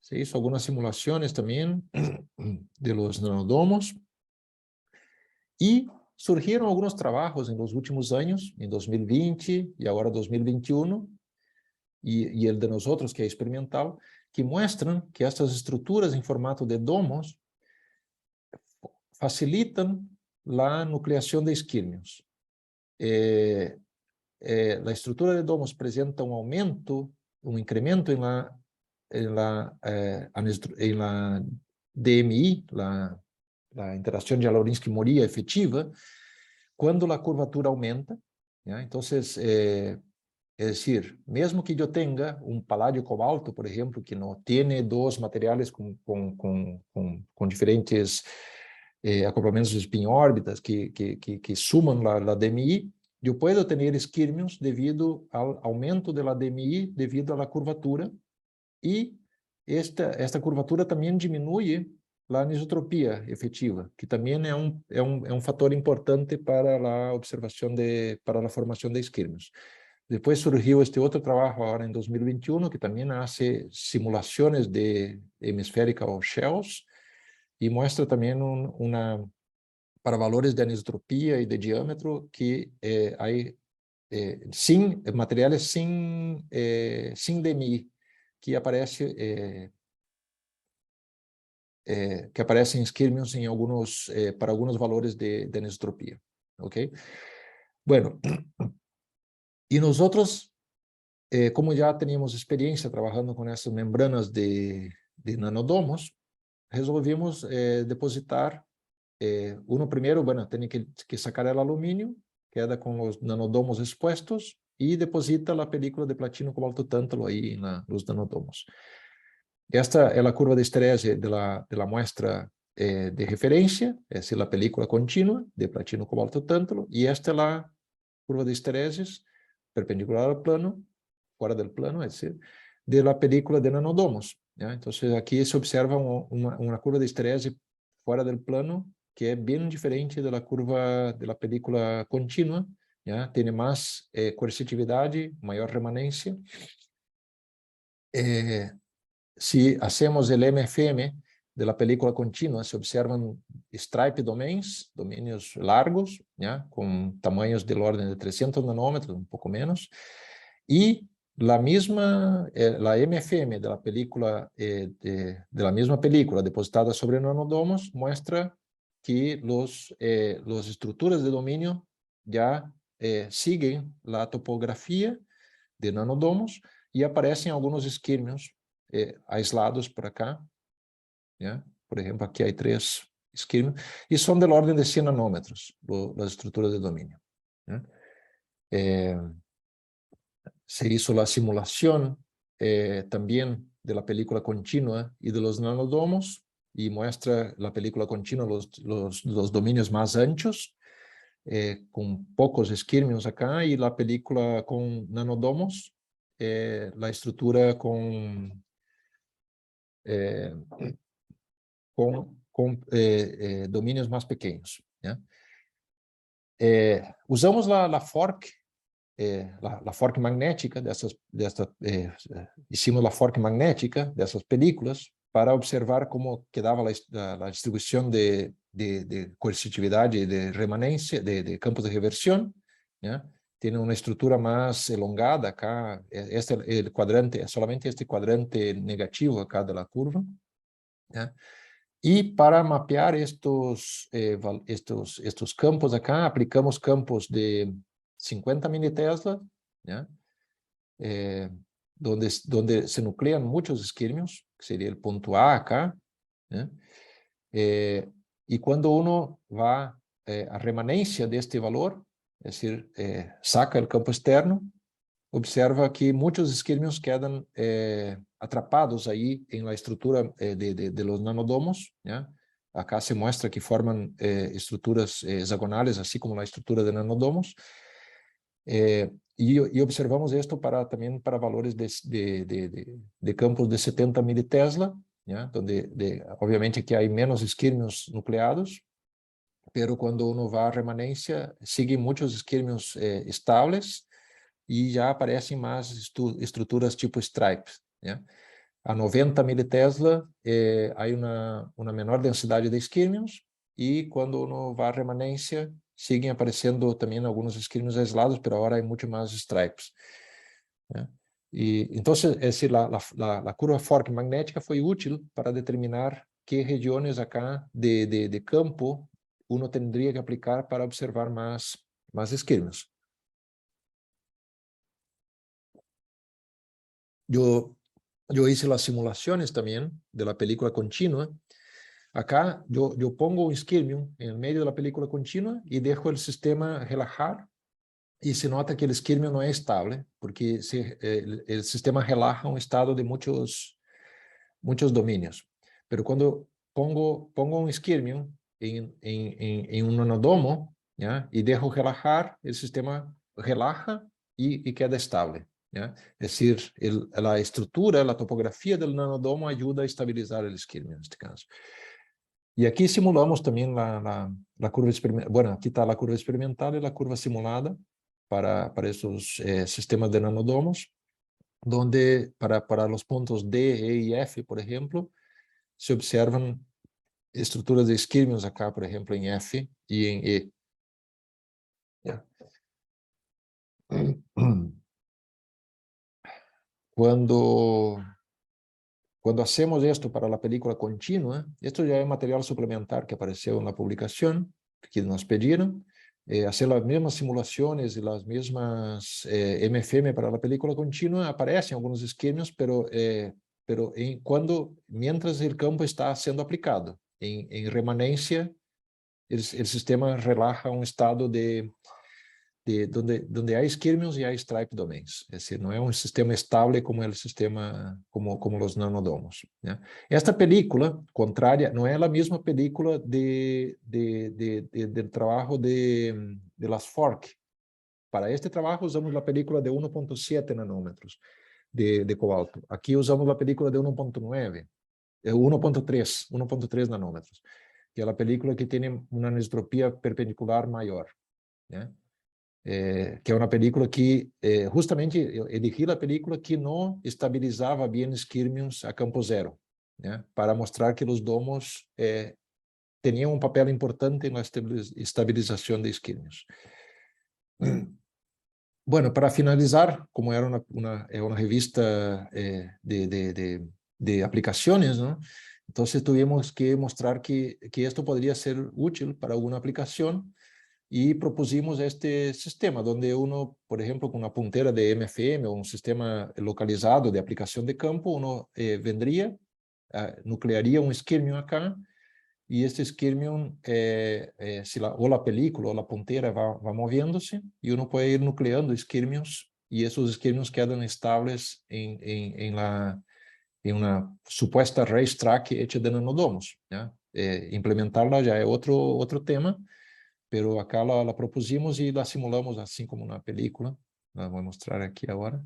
Se hizo algunas simulaciones también de los nanodomos y surgieron algunos trabajos en los últimos años, en 2020 y ahora 2021, y el de nosotros, que es experimental, que muestran que estas estructuras en formato de domos facilitan la nucleación de isquirmios. La estructura de domos presenta un aumento, un incremento en la DMI, la interacción de Jablonski-Moria efectiva, cuando la curvatura aumenta, ¿ya? Entonces, es decir, mesmo que yo tenga un paladio cobalto, por ejemplo, que no tiene dos materiales con diferentes acoplamientos de spin-órbitas que suman la DMI, yo puedo tener isquirmios debido al aumento de la DMI debido a la curvatura, y esta curvatura también disminuye la anisotropía efectiva, que también es un factor importante para la observación para la formación de isquirmios. Después surgió este otro trabajo ahora en 2021 que también hace simulaciones de hemisférica o shells y muestra también para valores de anisotropía y de diámetro que hay materiales sin DMI que aparecen isquirmios para algunos valores de anisotropía. ¿Ok? Bueno, y nosotros como ya teníamos experiencia trabajando con estas membranas de nanodomos, resolvimos depositar uno primero, bueno, tiene que sacar el aluminio, queda con los nanodomos expuestos y deposita la película de platino cobalto tántalo ahí en los nanodomos. Esta es la curva de estrés de la muestra de referencia, es decir, la película continua de platino cobalto tántalo, y esta es la curva de estrés perpendicular al plano, fuera del plano, es decir, de la película de nanodomos. ¿Ya? Entonces aquí se observa una curva de estrés fuera del plano que es bien diferente de la curva de la película continua, ¿ya? Tiene más coercitividad, mayor remanencia. Si hacemos el MFM de la película continua, se observan stripe domains, dominios largos, ¿ya? Con tamaños del orden de 300 nanómetros, un poco menos, y la misma, la MFM de la película, de la misma película depositada sobre nanodomos muestra que las estructuras de dominio ya siguen la topografía de nanodomos y aparecen algunos isquímios aislados por acá, ¿ya? Por ejemplo, aquí hay 3 isquímios y son del orden de 100 nanómetros las estructuras de dominio, ¿ya? Se hizo la simulación también de la película continua y de los nanodomos y muestra la película continua los dominios más anchos, con pocos isquímios acá, y la película con nanodomos, la estructura con dominios más pequeños, ¿ya? Usamos la fork, la fork magnética hicimos la fork magnética dessas películas para observar cómo quedaba la distribución de coercitividad y de remanencia, de campos de reversión, ¿ya? Tiene una estructura más elongada acá, el cuadrante, solamente este cuadrante negativo acá de la curva, ¿ya? Y para mapear estos campos acá, aplicamos campos de 50 militesla, ¿ya? Donde se nuclean muchos isquímios, que sería el punto A acá, ¿ya? Y cuando uno va a remanencia de este valor, es decir, saca el campo externo, observa que muchos isquímios quedan atrapados ahí en la estructura de los nanodomos, ¿ya? Acá se muestra que forman estructuras hexagonales, así como la estructura de nanodomos. Y observamos esto también para valores de campos de 70 militesla, ¿ya? Donde obviamente que hay menos isquímios nucleados, pero cuando uno va a remanencia, siguen muchos isquímios estables, y já aparecem mais estruturas tipo stripes, né? A 90 militesla há uma menor densidade de isquímios, e quando uno va a remanência, siguen aparecendo também alguns isquímios aislados, pero agora há muito mais stripes, né? E então, é decir, a curva Fork magnética foi útil para determinar que regiões acá de campo uno tendría que aplicar para observar mais isquímios. Yo hice las simulaciones también de la película continua. Acá yo pongo un isquímio en el medio de la película continua y dejo el sistema relajar, y se nota que el isquímio no es estable, porque el sistema relaja un estado de muchos dominios. Pero cuando pongo un isquímio en un nanodomo, ¿ya? Y dejo relajar, el sistema relaja y queda estable, ¿ya? Es decir, la estructura, la topografía del nanodomo ayuda a estabilizar el isquímio en este caso. Y aquí simulamos también la curva experimental. Bueno, aquí está la curva experimental y la curva simulada para esos sistemas de nanodomos, donde para los puntos D, E y F, por ejemplo, se observan estructuras de isquímios acá, por ejemplo, en F y en E. Yeah. Cuando hacemos esto para la película continua, esto ya es material suplementar que apareció en la publicación que nos pidieron. hacer las mismas simulaciones y las mismas MFM para la película continua, aparecen algunos isquemios, pero mientras el campo está siendo aplicado. En remanencia, el sistema relaja un estado de donde hay isquemios y hay stripe domains. Es decir, no es un sistema estable como el sistema, como los nanodomos, ¿ya? Esta película, contraria, no es la misma película del trabajo de las Fork. Para este trabajo usamos la película de 1.7 nanómetros de cobalto. Aquí usamos la película de 1.9, 1.3 nanómetros, que es la película que tiene una anisotropía perpendicular mayor, ¿ya? Que é uma película que, justamente, eu elegi a película que não estabilizava bem isquemios a campo zero, né? Para mostrar que os domos tinham um papel importante na estabilização de isquemios. Bueno, para finalizar, como era uma revista de aplicações, ¿no? Então, tivemos que mostrar que esto poderia ser útil para alguma aplicação, y propusimos este sistema, donde uno, por ejemplo, con una puntera de MFM o un sistema localizado de aplicación de campo, uno vendría, nuclearía un isquemio acá, y este isquemio, o la película o la puntera va moviéndose, y uno puede ir nucleando isquemios, y esos isquemios quedan estables en una supuesta racetrack hecha de nanodomos, ¿ya? Implementarla ya es otro tema, pero acá la propusimos y la simulamos así como una película. La voy a mostrar aquí ahora.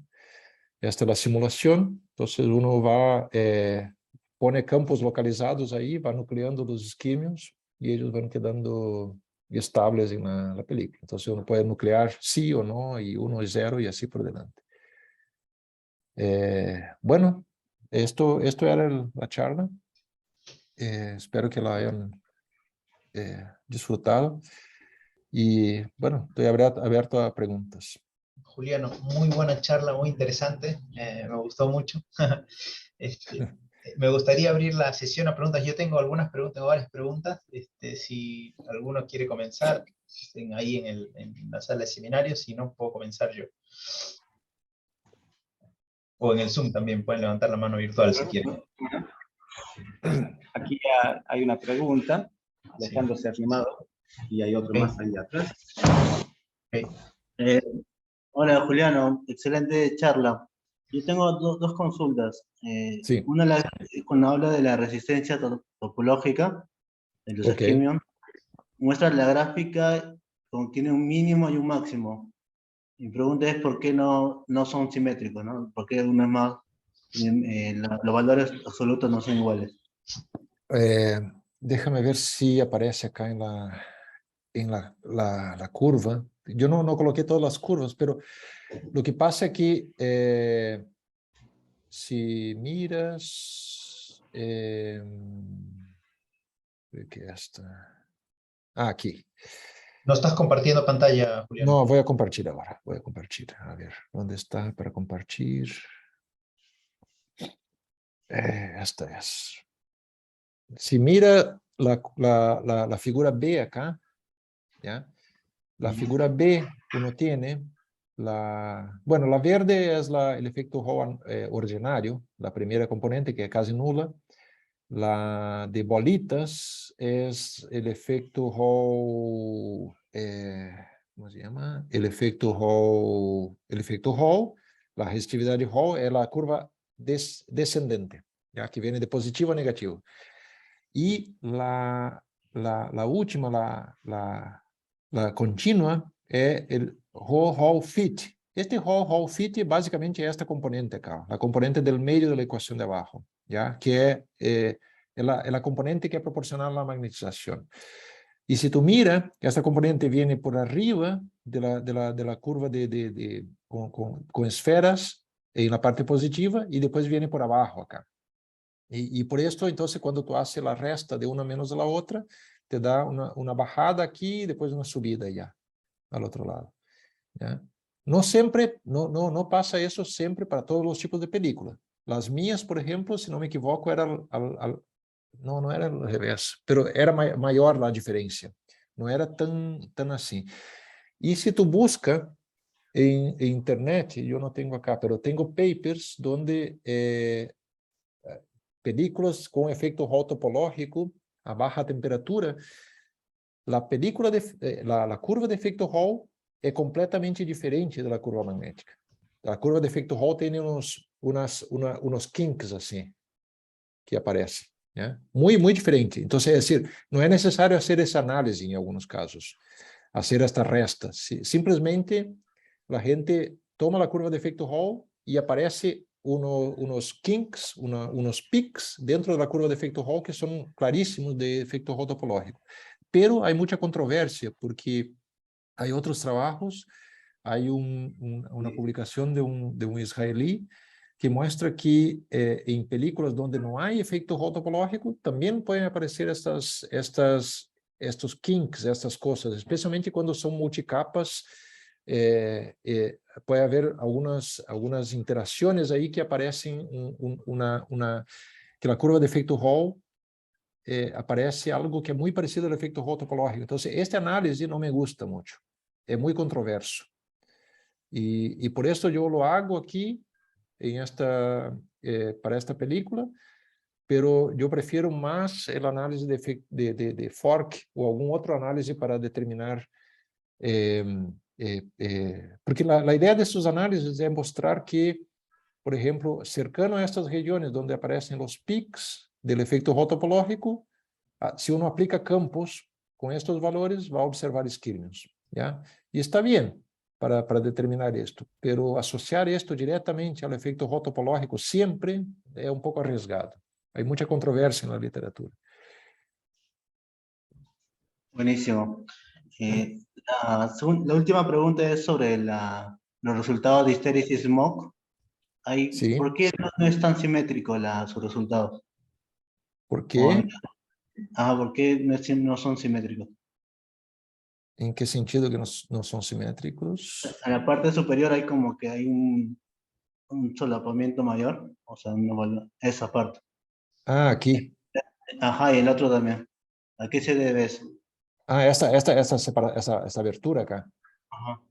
Esta es la simulación. Entonces uno va, pone campos localizados ahí, va nucleando los isquemios y ellos van quedando estables en la película. Entonces uno puede nuclear sí o no, y 1 y 0 y así por delante. Bueno, esto era la charla. Espero que la hayan disfrutado. Y bueno, estoy abierto a preguntas. Juliano, muy buena charla, muy interesante, me gustó mucho. Me gustaría abrir la sesión a preguntas. Yo tengo algunas preguntas, tengo varias preguntas. Si alguno quiere comenzar, estén ahí en la sala de seminarios, si no, puedo comenzar yo. O en el Zoom también, pueden levantar la mano virtual si quieren. Aquí hay una pregunta, Alejandro se ha animado, y hay otro más ahí atrás. Hola Juliano, excelente charla. Yo tengo dos consultas. Sí. Una cuando habla de la resistencia topológica de los isquemios, muestra la gráfica contiene un mínimo y un máximo. Mi pregunta es por qué no son simétricos, ¿no? ¿Por qué uno es más, los valores absolutos no son iguales? Déjame ver si aparece acá en la curva. Yo no coloqué todas las curvas, pero lo que pasa es que si miras... ¿qué está? Aquí. ¿No estás compartiendo pantalla, Julián? No, voy a compartir ahora. Voy a compartir. A ver, ¿dónde está para compartir? Esta es. Si mira la figura B acá, ¿ya? La figura B uno tiene, bueno, la verde es el efecto Hall ordinario, la primera componente que es casi nula. La de bolitas es el efecto Hall, ¿cómo se llama? El efecto Hall, la resistividad de Hall es la curva descendente, ¿ya? Que viene de positivo a negativo. Y la última, la continua, es el Hall fit. Este Hall fit básicamente es esta componente acá, la componente del medio de la ecuación de abajo, ¿ya? Que es la componente que es proporcional a la magnetización. Y si tú miras, esta componente viene por arriba de la curva con esferas en la parte positiva y después viene por abajo acá. Y por esto, entonces, cuando tú haces la resta de una menos la otra, te da una bajada aquí y después una subida ya, al otro lado. ¿Ya? No siempre, no pasa eso siempre para todos los tipos de películas. Las mías, por ejemplo, si no me equivoco, era no era al revés, pero era mayor la diferencia. não era tão assim. E se tu busca em internet, eu não tenho acá, mas tenho papers onde películas com efeito Hall topológico a baixa temperatura, a curva de efeito Hall é completamente diferente da curva magnética. A curva de efeito Hall tem unos kinks assim, que aparecem, né? Muito diferente. Então, é decir, não é necessário fazer essa análise em alguns casos, fazer esta resta. Simplesmente, a gente toma a curva de efeito Hall e aparece unos kinks, unos peaks dentro da curva de efeito Hall que são claríssimos de efeito Hall topológico. Pero há muita controvérsia, porque há outros trabalhos, há uma publicação de um israelí que mostra que em películas onde não há efeito Hall topológico, também podem aparecer estes kinks, estas coisas, especialmente quando são multicapas. Pode haver algumas interações aí que aparecem que a curva de efeito Hall aparece algo que é muito parecido ao efeito Hall topológico. Então, esta análise não me gusta muito, é muito controverso. E por isso eu lo hago aqui para esta película, pero eu prefiro mais a análise de Fork ou algum outro análise para determinar porque a ideia dessas análises é mostrar que, por exemplo, cercano a estas regiões onde aparecem os pics do efeito Hall topológico, se uno aplica campos com estes valores, vai observar esquirmios, ¿ya? E está bem para determinar isto, pero associar isto diretamente ao efeito Hall topológico sempre é um pouco arriesgado. Há muita controvérsia na literatura. Buenísimo. La última pregunta es sobre los resultados de histérisis Mock. Sí. ¿Por qué no es tan simétrico sus resultados? ¿Por qué? ¿Por qué no son simétricos? ¿En qué sentido que no son simétricos? En la parte superior hay como que hay un solapamiento mayor, o sea, esa parte. Aquí. Ajá, y el otro también. ¿A qué se debe eso? Essa abertura acá. Ajá.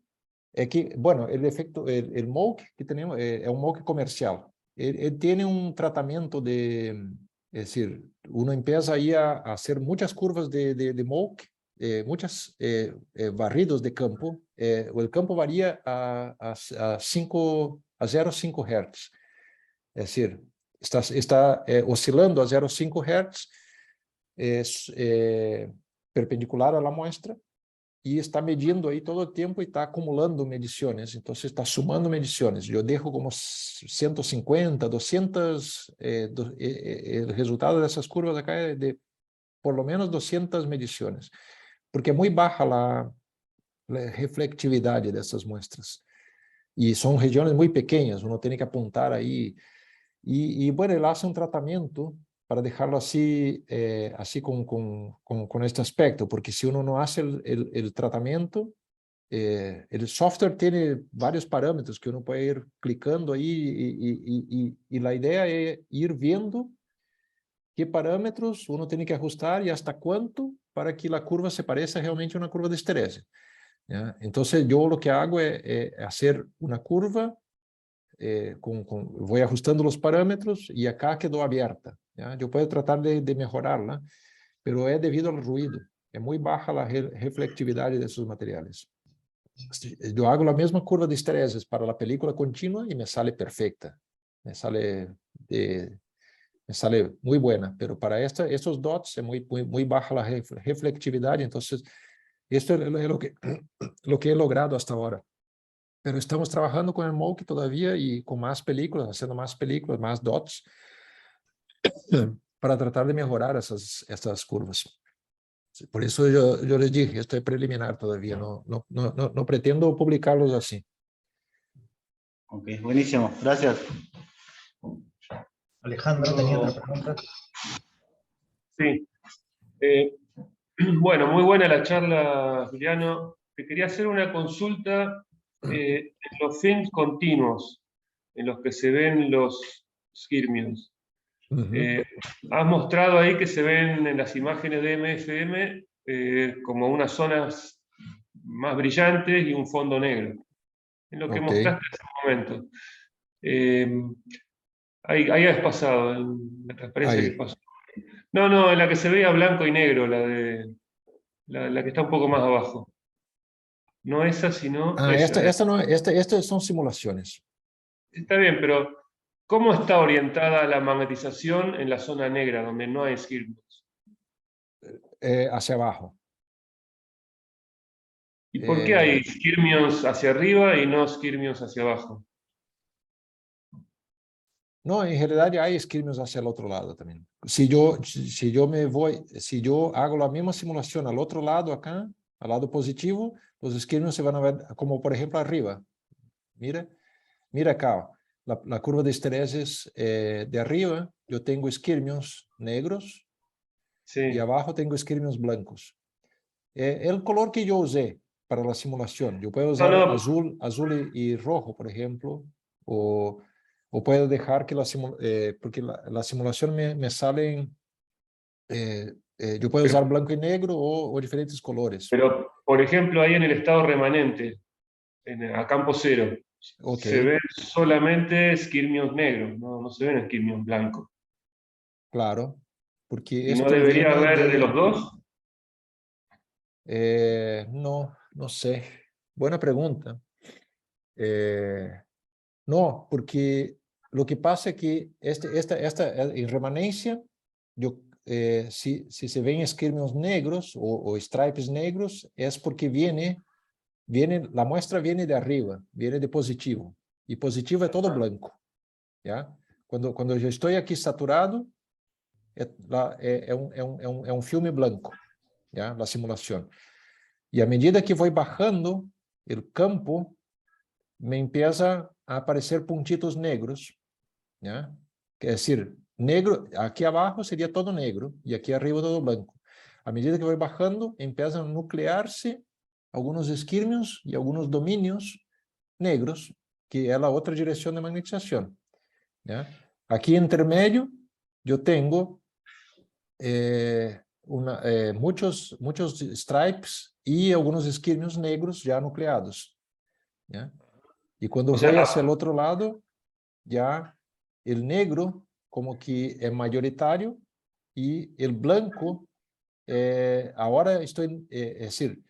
É que, bueno, o efeito, o MOOC que temos é um MOOC comercial. Ele tem um tratamento es decir, uno empieza aí a fazer muitas curvas de MOOC, muitos barridos de campo. O campo varia a 0,5 Hz. É decir, está oscilando a 0,5 Hz, perpendicular à amostra, e está medindo aí todo o tempo e está acumulando medições. Então, você está sumando medições. Eu deixo como 150, 200, o resultado dessas curvas acá é de por lo menos 200 medições, porque é muito baixa a reflectividade dessas muestras. E são regiões muito pequenas, uno tem que apontar aí. E bueno, ele faz um tratamento para deixá-lo assim, com este aspecto, porque se uno não faz o tratamento, o software tem vários parâmetros que uno pode ir clicando aí, e a ideia é ir vendo que parâmetros uno tem que ajustar e hasta quanto para que a curva se pareça realmente a uma curva de esterese. Então, eu o que hago é fazer uma curva, vou ajustando os parâmetros e acá quedou aberta. Eu posso tratar de melhorá-la, mas é devido ao ruído. É muito baixa a reflectividade desses materiais. Eu hago a mesma curva de estreses para a película contínua e me sale perfeita. Me sale muito boa, mas para estes dots é muito baixa a reflectividade. Então, isso é o que he logrado hasta agora. Pero estamos trabalhando com o MOOC todavía e com mais películas, fazendo mais películas, mais dots, para tratar de melhorar essas curvas. Por isso eu les dije, isto é preliminar todavía, não pretendo publicarlos assim. Ok, buenísimo, gracias. Alejandro, ¿tenía otra pregunta? Sí. Bueno, muy buena la charla, Juliano. Te quería hacer una consulta en los films continuos, en los que se ven los skirmions. Has mostrado ahí que se ven en las imágenes de MFM como unas zonas más brillantes y un fondo negro. En lo que mostraste hace un momento. Ahí has pasado, en la transparencia que pasó. No, en la que se veía blanco y negro, la que está un poco más abajo. No esa, sino esa. Estas son simulaciones. Está bien, pero ¿cómo está orientada la magnetización en la zona negra, donde no hay skirmions? Hacia abajo. ¿Y por qué hay skirmions hacia arriba y no skirmions hacia abajo? No, en realidad hay skirmions hacia el otro lado también. Si yo hago la misma simulación al otro lado acá, al lado positivo, los skirmions se van a ver como por ejemplo arriba. Mira acá, la curva de esteresis de arriba, yo tengo skirmions negros y abajo tengo skirmions blancos. El color que yo usé para la simulación, yo puedo usar azul y rojo, por ejemplo, o puedo dejar que porque la simulación me salen, yo puedo usar blanco y negro o diferentes colores. Pero, por ejemplo, ahí en el estado remanente, a campo cero, se ven solamente skirmions negros, no se ven skirmions blancos. Claro, porque ¿Y esto no debería viene haber de los dos? No sé. Buena pregunta. No, porque lo que pasa es que en remanencia, si se ven skirmions negros o stripes negros, es porque la muestra viene de arriba, viene de positivo. Y positivo es todo blanco. ¿Ya? Cuando yo estoy aquí saturado, é um filme blanco, ¿ya? La simulación. Y a medida que voy bajando el campo, me empieza a aparecer puntitos negros, ¿ya? Es decir, negro, aquí abajo sería todo negro y aquí arriba todo blanco. A medida que voy bajando, empiezan a nuclearse algunos esquirmios y algunos dominios negros, que es la otra dirección de magnetización, ¿ya? Aquí intermedio, yo tengo muchos stripes y algunos esquirmios negros ya nucleados, ¿ya? Y cuando voy hacia el otro lado, ya el negro como que es mayoritario y el blanco, ahora estoy, es decir,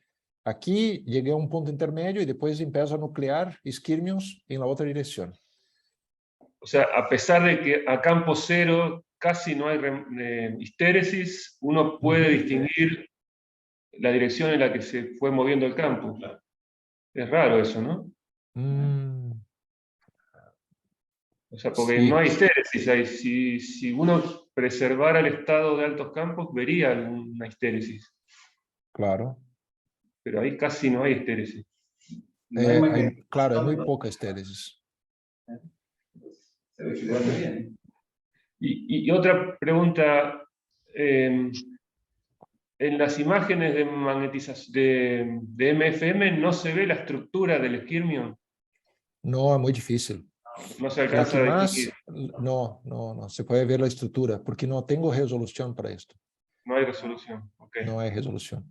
aquí llegué a un punto intermedio y después empiezo a nuclear esquirmios en la otra dirección. O sea, a pesar de que a campo cero casi no hay histéresis, uno puede distinguir la dirección en la que se fue moviendo el campo. Es raro eso, ¿no? O sea, porque no hay histéresis. Si uno preservara el estado de altos campos, vería una histéresis. Claro. Pero ahí casi no hay histéresis. Claro, hay muy poca histéresis. Y otra pregunta, en las imágenes de magnetización de MFM no se ve la estructura del esquirmio. No, es muy difícil. No se alcanza a distinguir. No se puede ver la estructura porque no tengo resolución para esto. No hay resolución. Okay. No hay resolución.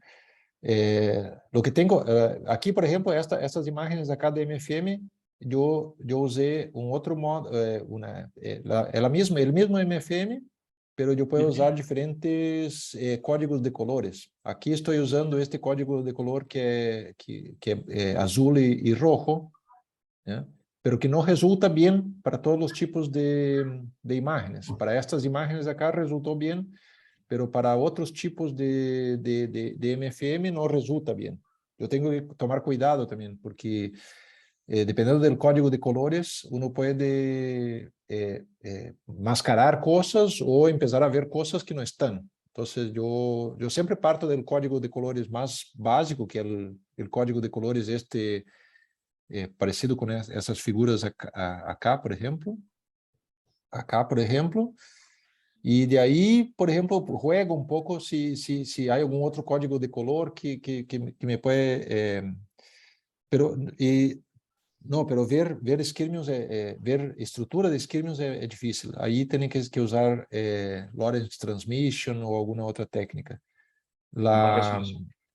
Lo que tengo aquí, por ejemplo, estas imágenes acá de MFM, yo usé un otro modo, el mismo MFM, pero yo puedo usar diferentes códigos de colores. Aquí estoy usando este código de color que es azul y rojo, ¿ya? Pero que no resulta bien para todos los tipos de imágenes. Para estas imágenes acá resultó bien, pero para otros tipos de MFM no resulta bien. Yo tengo que tomar cuidado también, porque dependiendo del código de colores, uno puede mascarar cosas o empezar a ver cosas que no están. Entonces, yo siempre parto del código de colores más básico, que es el código de colores parecido con essas figuras acá, por ejemplo. Acá, por ejemplo. E de aí, por exemplo, juego um pouco se há algum outro código de color que me pode... pero ver skirmions, ver estrutura de skirmions é difícil. Aí tem que usar Lorentz Transmission ou alguma outra técnica.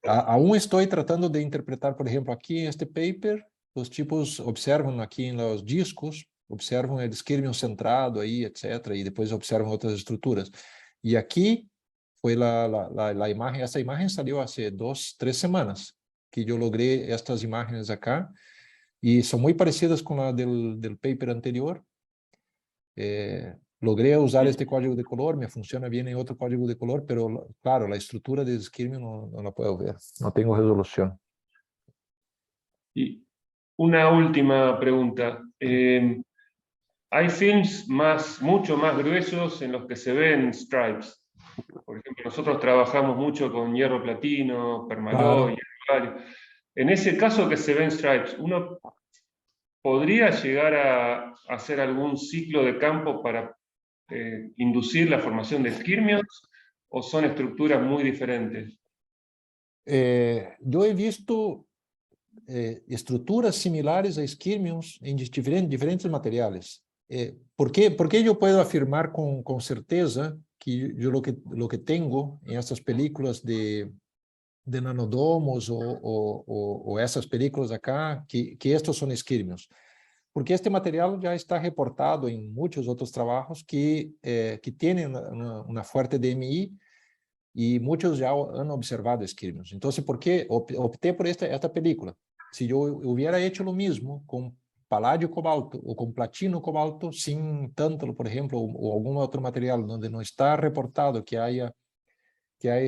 Aún estoy tratando de interpretar, por ejemplo, aquí en este paper, los tipos observan aquí en los discos, observan el skirmion centrado ahí, etcétera, y después observan otras estructuras. Y aquí fue la imagen, esta imagen salió hace 2, 3 semanas, que yo logré estas imágenes acá, y son muy parecidas con la del paper anterior. Logré usar este código de color, me funciona bien en otro código de color, pero claro, la estructura del skirmion no la puedo ver, no tengo resolución. Y una última pregunta. Hay films mucho más gruesos en los que se ven stripes. Por ejemplo, nosotros trabajamos mucho con hierro platino, permalloy, hierro. En ese caso que se ven stripes, ¿uno podría llegar a hacer algún ciclo de campo para inducir la formación de skirmions, o son estructuras muy diferentes? Yo he visto estructuras similares a skirmions en diferentes materiales. ¿Por qué yo puedo afirmar con certeza que yo lo que tengo en estas películas de nanodomos o essas películas acá, que estos son skirmions? Porque este material ya está reportado en muchos otros trabajos que tienen una fuerte DMI, y muchos ya han observado skirmions. Entonces, ¿por qué opté por esta película? Si yo hubiera hecho lo mismo con paladio cobalto o con platino cobalto, sin tántalo, por ejemplo, o algún otro material donde no está reportado que haya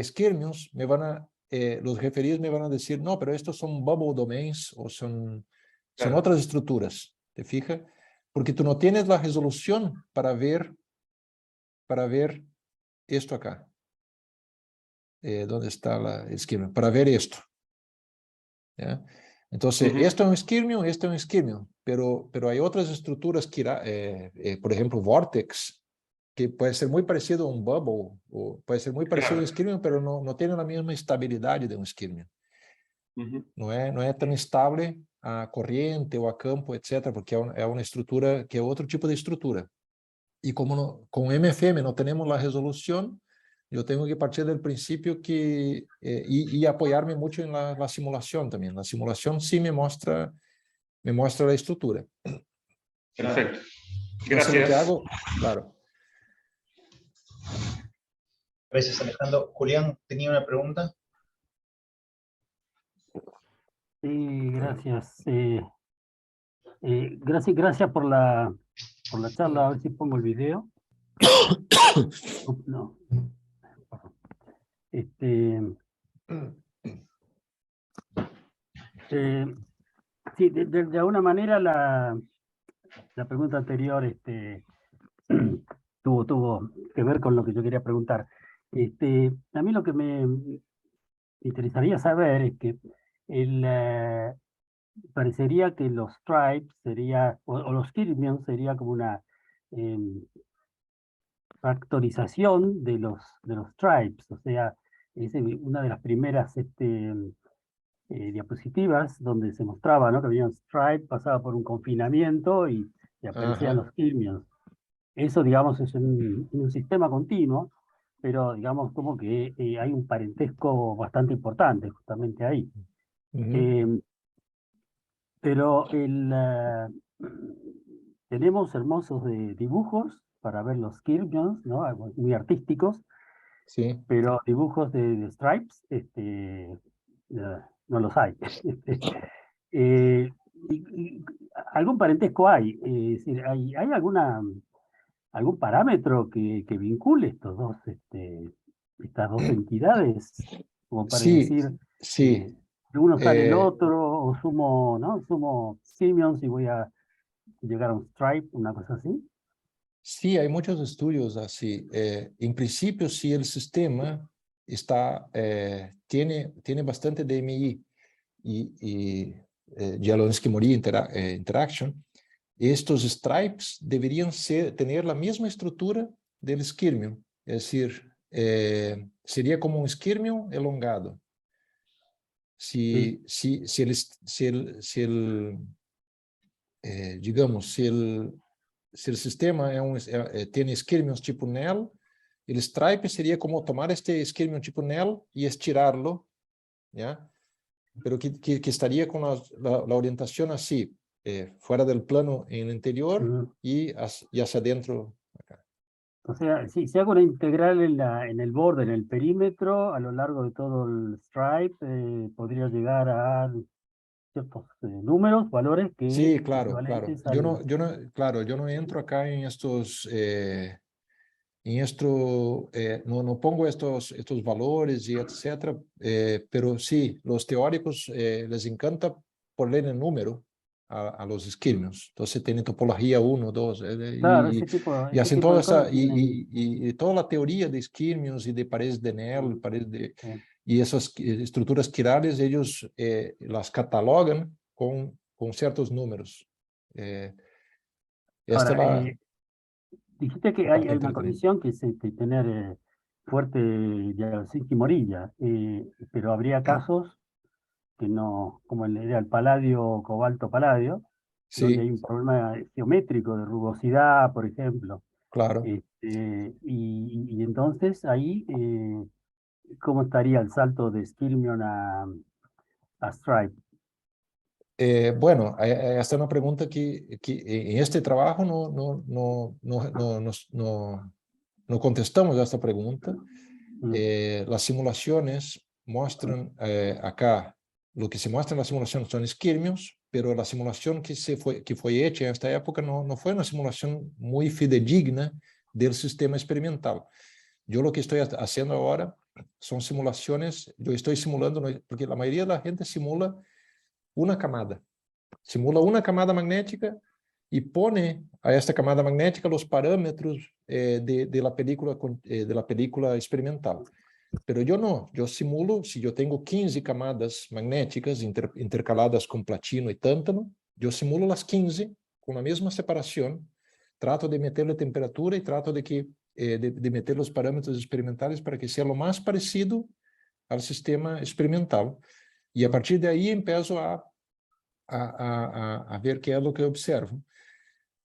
skirmions, los referidos me van a decir, no, pero estos son bubble domains o son otras estructuras, ¿te fijas? Porque tú no tienes la resolución para ver esto acá. ¿Dónde está el skirmion? Para ver esto. ¿Ya? Entonces, esto es un skirmion, esto es un skirmion, pero hay otras estructuras que, por ejemplo, vortex, que puede ser muy parecido a un bubble, o puede ser muy parecido a un skirmion, pero no tiene la misma estabilidad de un skirmion. No es tan estable a corriente o a campo, etcétera, porque es una estructura que es otro tipo de estructura. Y como con MFM no tenemos la resolución, yo tengo que partir del principio que, y apoyarme mucho en la simulación también. La simulación sí me muestra la estructura. Perfecto. Entonces, Gracias. lo que hago, claro. Gracias, Alejandro. Julián, ¿tenía una pregunta? Sí, gracias. Gracias por la charla. A ver si pongo el video. No. Sí, de alguna manera la pregunta anterior tuvo que ver con lo que yo quería preguntar. A mí lo que me interesaría saber es que parecería que los stripes sería, o los skirmions sería como una factorización de los stripes, o sea, es una de las primeras diapositivas donde se mostraba, ¿no?, que había un stripe, pasaba por un confinamiento y aparecían los skirmions. Eso, digamos, es un sistema continuo, pero digamos como que hay un parentesco bastante importante justamente ahí. Pero tenemos hermosos dibujos para ver los skirmions, ¿no?, muy artísticos, Sí. pero dibujos de stripes no los hay. Algún parentesco hay, es decir, ¿hay algún parámetro que vincule estas dos entidades? Como para Sí, decir, sí. uno sale el otro, o sumo skirmions y voy a llegar a un stripe, una cosa así. Sí, hay muchos estudios así. En principio, si el sistema tiene bastante DMI y Jablonski-Moree interaction, estos stripes deberían tener la misma estructura del skirmion. Es decir, sería como un skirmion elongado. Digamos, si el sistema tiene skirmions tipo NEL, El stripe sería como tomar este esquirmion tipo NEL y estirarlo, ¿ya? Pero que estaría con la orientación así, fuera del plano en el interior y hacia adentro acá. O sea, si hago una integral en el borde, en el perímetro, a lo largo de todo el stripe, podría llegar a ciertos números, valores Sí, claro, claro. equivalentes al... Claro, yo no entro acá en estos, no pongo estos valores y etcétera, pero sí, los teóricos les encanta poner el número a los esquirmios. Entonces tienen topología 1, 2, Claro, y ese hacen tipo toda de esa, cosas tienen... y toda la teoría de esquirmios y de paredes de Néel, sí. y esas estructuras quirales, ellos las catalogan con ciertos números. Esta es Ahora, la dijiste que hay parte una interesante. condición que es tener fuerte Jarzynski Morilla, pero habría casos que no, como era el paladio, cobalto, paladio, donde hay Sí, un problema geométrico de rugosidad, por ejemplo. claro. Y entonces ahí, ¿cómo estaría el salto de Skirmion a Stripe? Bueno, esta es una pregunta que en este trabajo no contestamos a esta pregunta. Mm, Las simulaciones muestran acá, lo que se muestra en la simulación son esquirmios, pero la simulación que fue hecha en esta época no fue una simulación muy fidedigna del sistema experimental. Yo lo que estoy haciendo ahora son simulaciones, yo estoy simulando, porque la mayoría de la gente simula una camada magnética y pone a esta camada magnética los parámetros de la película experimental. Pero yo no, yo simulo, si yo tengo 15 camadas magnéticas intercaladas con platino y tántano, yo simulo las 15 con la misma separación, trato de meterle temperatura y trato de meter los parámetros experimentales para que sea lo más parecido al sistema experimental. Y a partir de ahí empiezo a ver qué es lo que observo.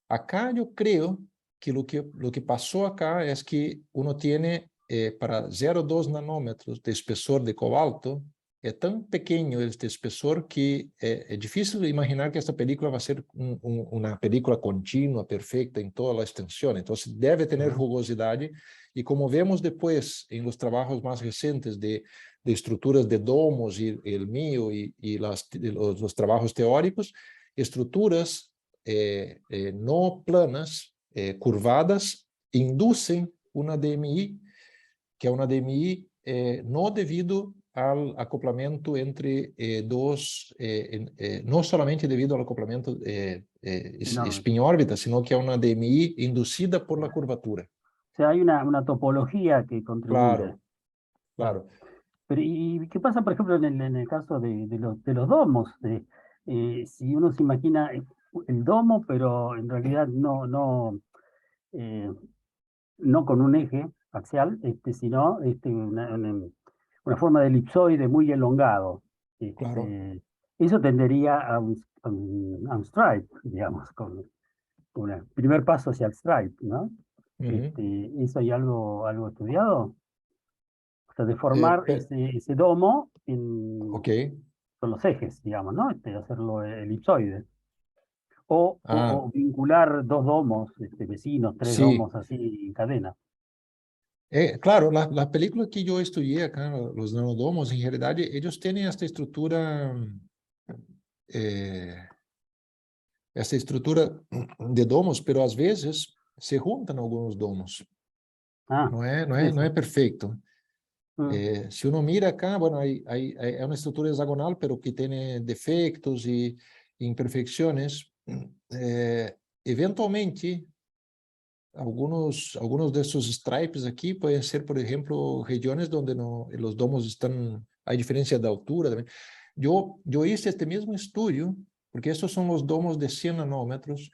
Acá yo creo que lo que pasó acá es que uno tiene para 0,2 nanómetros de espesor de cobalto, es tan pequeño este espesor que es difícil imaginar que esta película va a ser una película continua, perfecta en toda la extensión. Entonces debe tener rugosidad y como vemos después en los trabajos más recientes de estructuras de domos y el mío y los trabajos teóricos, estructuras no planas, curvadas, inducen una DMI, que es una DMI no debido al acoplamiento entre no solamente debido al acoplamiento no, spin-órbita, sino que es una DMI inducida por la curvatura. o sea, hay una topología que contribuye. Claro, Claro. claro. Pero, ¿y qué pasa, por ejemplo, en el caso de los domos? Si uno se imagina el domo, pero en realidad eh, no con un eje axial, sino una forma de elipsoide muy elongado. Claro. Eso tendería a un stripe, digamos, con un primer paso hacia el stripe, ¿no? Ujú. ¿Eso hay algo estudiado? O sea, de Eh, formar pe- ese domo ok. con los ejes, digamos, ¿no? Hacerlo elipsoide. O, Ah, o vincular dos domos vecinos, tres sí. domos así en cadena. Claro, las películas que yo estudié acá, los nanodomos, en realidad, ellos tienen eh, esta estructura de domos, pero a veces se juntan algunos domos. Ah, No es eso. perfecto. Mm, Si uno mira acá, bueno, hay una estructura hexagonal, pero que tiene defectos y imperfecciones. Eventualmente, algunos de estos stripes aquí pueden ser, por ejemplo, regiones donde los domos están, hay diferencia de altura también. Yo hice este mismo estudio, porque estos son los domos de 100 nanómetros.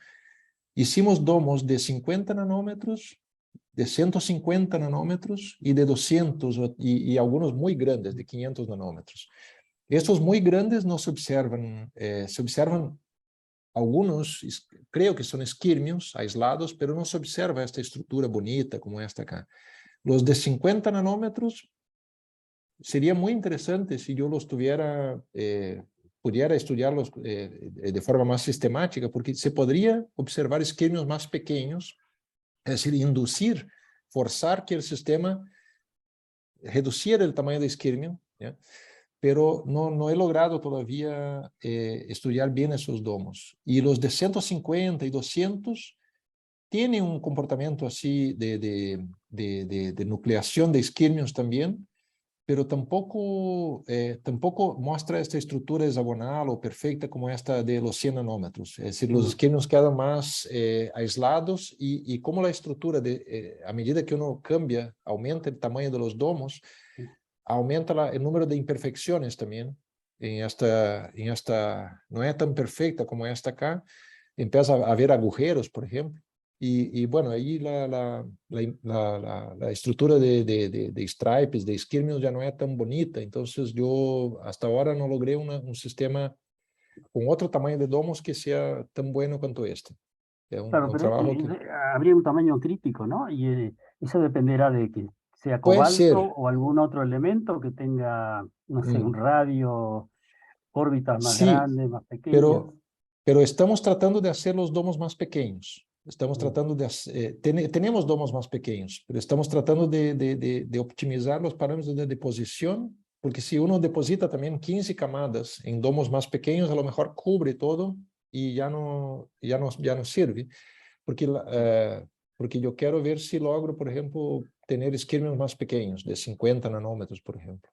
Hicimos domos de 50 nanómetros, de 150 nanómetros y de 200 y algunos muy grandes, de 500 nanómetros. Estos muy grandes no se observan algunos, creo que son esquirmios aislados, pero no se observa esta estructura bonita como esta acá. Los de 50 nanómetros sería muy interesante si yo los tuviera, pudiera estudiarlos de forma más sistemática, porque se podría observar isquemios más pequeños, es decir, inducir, forzar que el sistema reduciera el tamaño de isquemio, ¿ya? Pero no he logrado todavía estudiar bien esos domos. Y los de 150 y 200 tienen un comportamiento así de nucleación de isquemios también, pero tampoco muestra esta estructura hexagonal o perfecta como esta de los 100 nanómetros. Es decir, los isquemios quedan más aislados y como la estructura, a medida que uno cambia, aumenta el tamaño de los domos, aumenta el número de imperfecciones también. En esta no es tan perfecta como esta acá, empieza a haber agujeros, por ejemplo. Y bueno, ahí la estructura de stripes, de isquemios ya no es tan bonita. Entonces yo hasta ahora no logré un sistema con otro tamaño de domos que sea tan bueno cuanto este. Es Claro, un pero trabajo que... habría un tamaño crítico, ¿no? Y eso dependerá de que sea Puede ser. cobalto o algún otro elemento que tenga, no sé, un radio, órbitas más Sí, grandes, más pequeñas. pero estamos tratando de hacer los domos más pequeños. Estamos tratando de hacer, tenemos domos más pequeños, pero estamos tratando de optimizar los parámetros de deposición, porque si uno deposita también 15 camadas en domos más pequeños, a lo mejor cubre todo y ya no sirve, porque yo quiero ver si logro, por ejemplo, tener isquemios más pequeños, de 50 nanómetros, por ejemplo,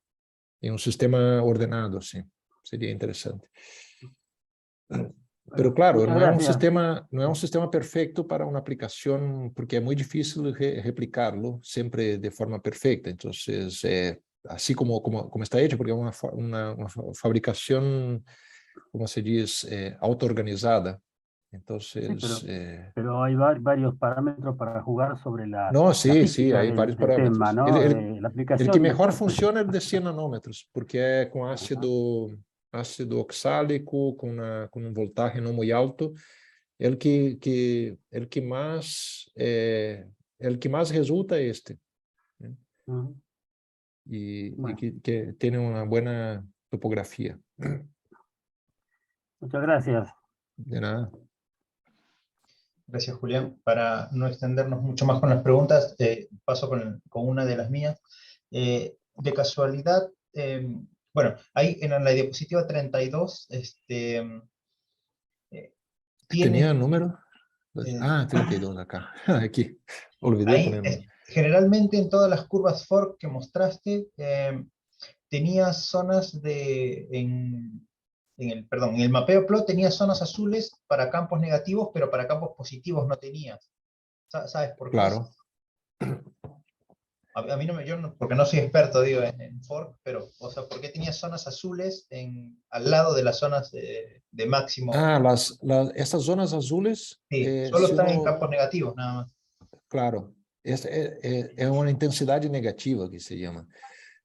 en un sistema ordenado, sí, sería interesante. Pero claro, Muchas no es gracias. no es un sistema perfecto para una aplicación, porque es muy difícil replicarlo siempre de forma perfecta. Entonces, así como está hecho, porque es una fabricación, como se dice, autoorganizada. Sí, Entonces, pero hay varios parámetros para jugar sobre la no, sí, física hay varios del tema, parámetros. ¿no? La El que aplicación mejor después, pues. funciona es de 100 nanómetros, porque es con Ajá. ácido oxálico, con un voltaje no muy alto. El que más resulta es este, ¿eh? Ujú. Y Bueno, que tiene una buena topografía. muchas gracias. De nada. Gracias, Julián. Para no extendernos mucho más con las preguntas, paso con una de las mías. De casualidad, bueno, ahí en la diapositiva 32, ¿Tenía tiene, el número? eh, 32 acá. Aquí. Olvidé ahí, ponerlo. generalmente en todas las curvas fork que mostraste, tenía zonas perdón, en el mapeo plot tenía zonas azules para campos negativos, pero para campos positivos no tenía. ¿Sabes por qué es? Claro. A mí no me, porque no soy experto, digo, en fork, pero, o sea, ¿por qué tenía zonas azules al lado de las zonas de máximo? Estas zonas azules, Sí, solo si están en uno, campos negativos, nada más. claro, es una intensidad negativa que se llama.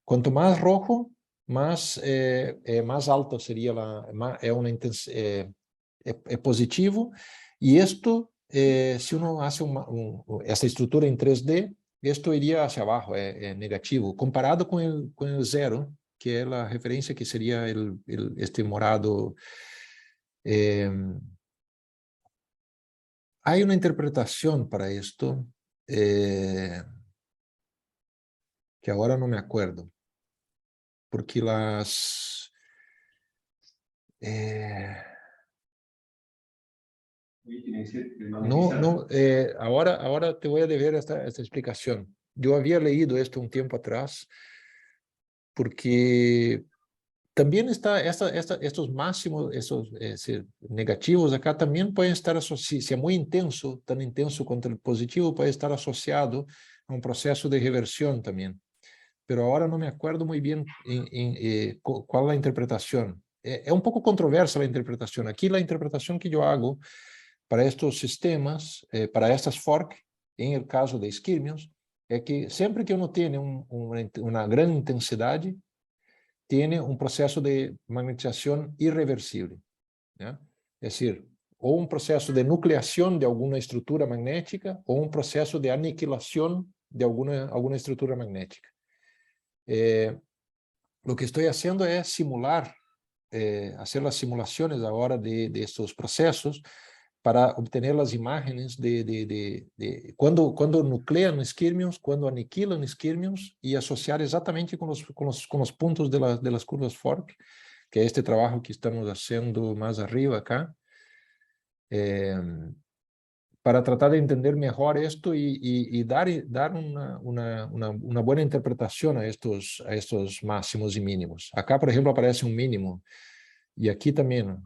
Cuanto más rojo, más alto sería es positivo. Y esto, si uno hace esta estructura en 3D, esto iría hacia abajo, es negativo, comparado con el cero, que es la referencia que sería este morado. Hay una interpretación para esto, que ahora no me acuerdo, porque ahora te voy a deber esta explicación. Yo había leído esto un tiempo atrás, porque también estos máximos, esos negativos acá también pueden estar asociados, si es muy intenso, tan intenso contra el positivo, puede estar asociado a un proceso de reversión también. Pero ahora no me acuerdo muy bien cuál es la interpretación. Es un poco controversa la interpretación. Aquí la interpretación que yo hago para estos sistemas, para estas fork, en el caso de isquemios, es que siempre que uno tiene una gran intensidad, tiene un proceso de magnetización irreversible, ¿ya? Es decir, o un proceso de nucleación de alguna estructura magnética o un proceso de aniquilación de alguna estructura magnética. Lo que estoy haciendo es simular, hacer las simulaciones ahora de estos procesos para obtener las imágenes de cuando nuclean esquirmios, cuando aniquilan esquirmios y asociar exactamente con los puntos de las curvas Fork, que es este trabajo que estamos haciendo más arriba acá, para tratar de entender mejor esto y dar una buena interpretación a estos máximos y mínimos. Acá, por ejemplo, aparece un mínimo, y aquí también.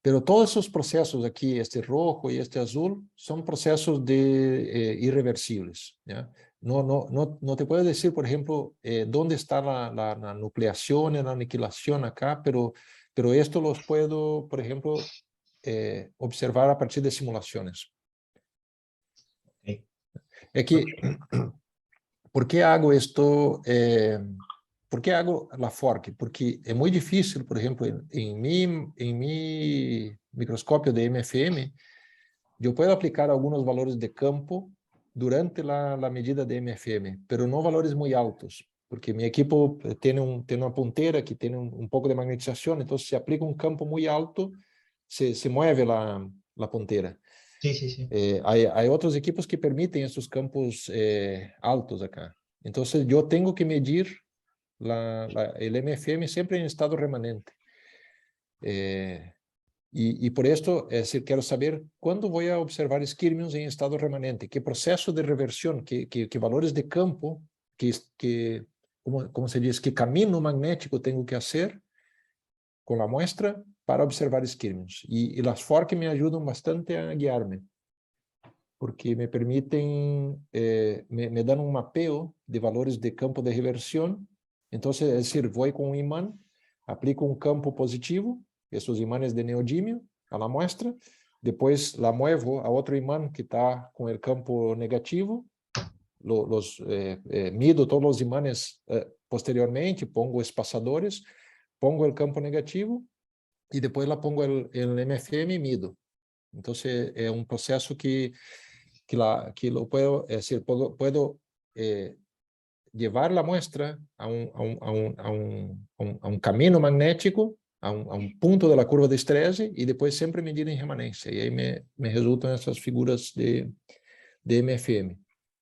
Pero todos esos procesos aquí, este rojo y este azul, son procesos irreversibles, ¿ya? No te puedo decir, por ejemplo, dónde está la nucleación y la aniquilación acá, pero esto los puedo, por ejemplo, observar a partir de simulaciones. Okay. Es que, ¿por qué hago esto? ¿Por qué hago la fork? Porque es muy difícil, por ejemplo, en mi microscopio de MFM, yo puedo aplicar algunos valores de campo durante la medida de MFM, pero no valores muy altos, porque mi equipo tiene una puntera que tiene un poco de magnetización, entonces si aplica un campo muy alto, se mueve la puntera. Sí, sí, sí. Hay otros equipos que permiten estos campos altos acá. Entonces yo tengo que medir el MFM siempre en estado remanente. Y por esto, es decir, quiero saber cuándo voy a observar esquirmios en estado remanente, qué proceso de reversión, qué valores de campo, ¿cómo se dice? ¿Qué camino magnético tengo que hacer con la muestra para observar esquirmios? Y las fork me ayudan bastante a guiarme, porque me permiten, me dan un mapeo de valores de campo de reversión. Entonces, es decir, voy con un imán, aplico un campo positivo, esos imanes de neodimio, a la muestra, después la muevo a otro imán que está con el campo negativo, mido todos los imanes posteriormente, pongo espaçadores, pongo el campo negativo y después la pongo el MFM y mido. Entonces, es un proceso que lo puedo, es decir, puedo llevar la muestra a un camino magnético, a un punto de la curva de estrés y después siempre medir en remanencia. Y ahí me resultan esas figuras de MFM.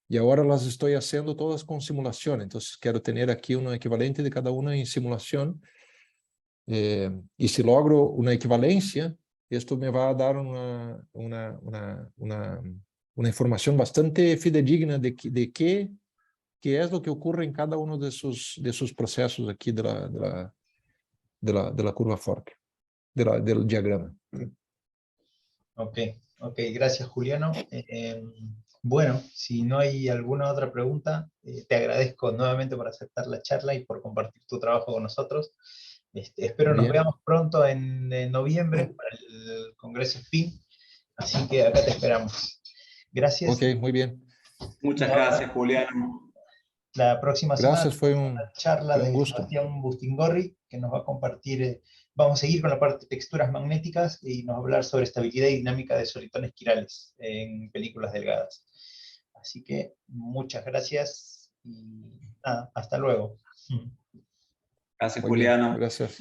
Y ahora las estoy haciendo todas con simulación. Entonces quiero tener aquí un equivalente de cada una en simulación. Y si logro una equivalencia, esto me va a dar una información bastante fidedigna de qué es lo que ocurre en cada uno de esos procesos aquí de la curva Fork, del diagrama. Ok, gracias Juliano. Bueno, si no hay alguna otra pregunta, te agradezco nuevamente por aceptar la charla y por compartir tu trabajo con nosotros. Espero nos Bien. veamos pronto en noviembre para el Congreso SPIN, así que acá te esperamos. Gracias. Ok, muy bien. Muchas gracias, Juliano. La próxima semana Gracias, fue una charla un de gusto. Sebastián Bustingorri, que nos va a compartir, vamos a seguir con la parte de texturas magnéticas y nos va a hablar sobre estabilidad y dinámica de solitones quirales en películas delgadas. Así que muchas gracias y nada, hasta luego. Gracias, Muy bien, Juliano. gracias.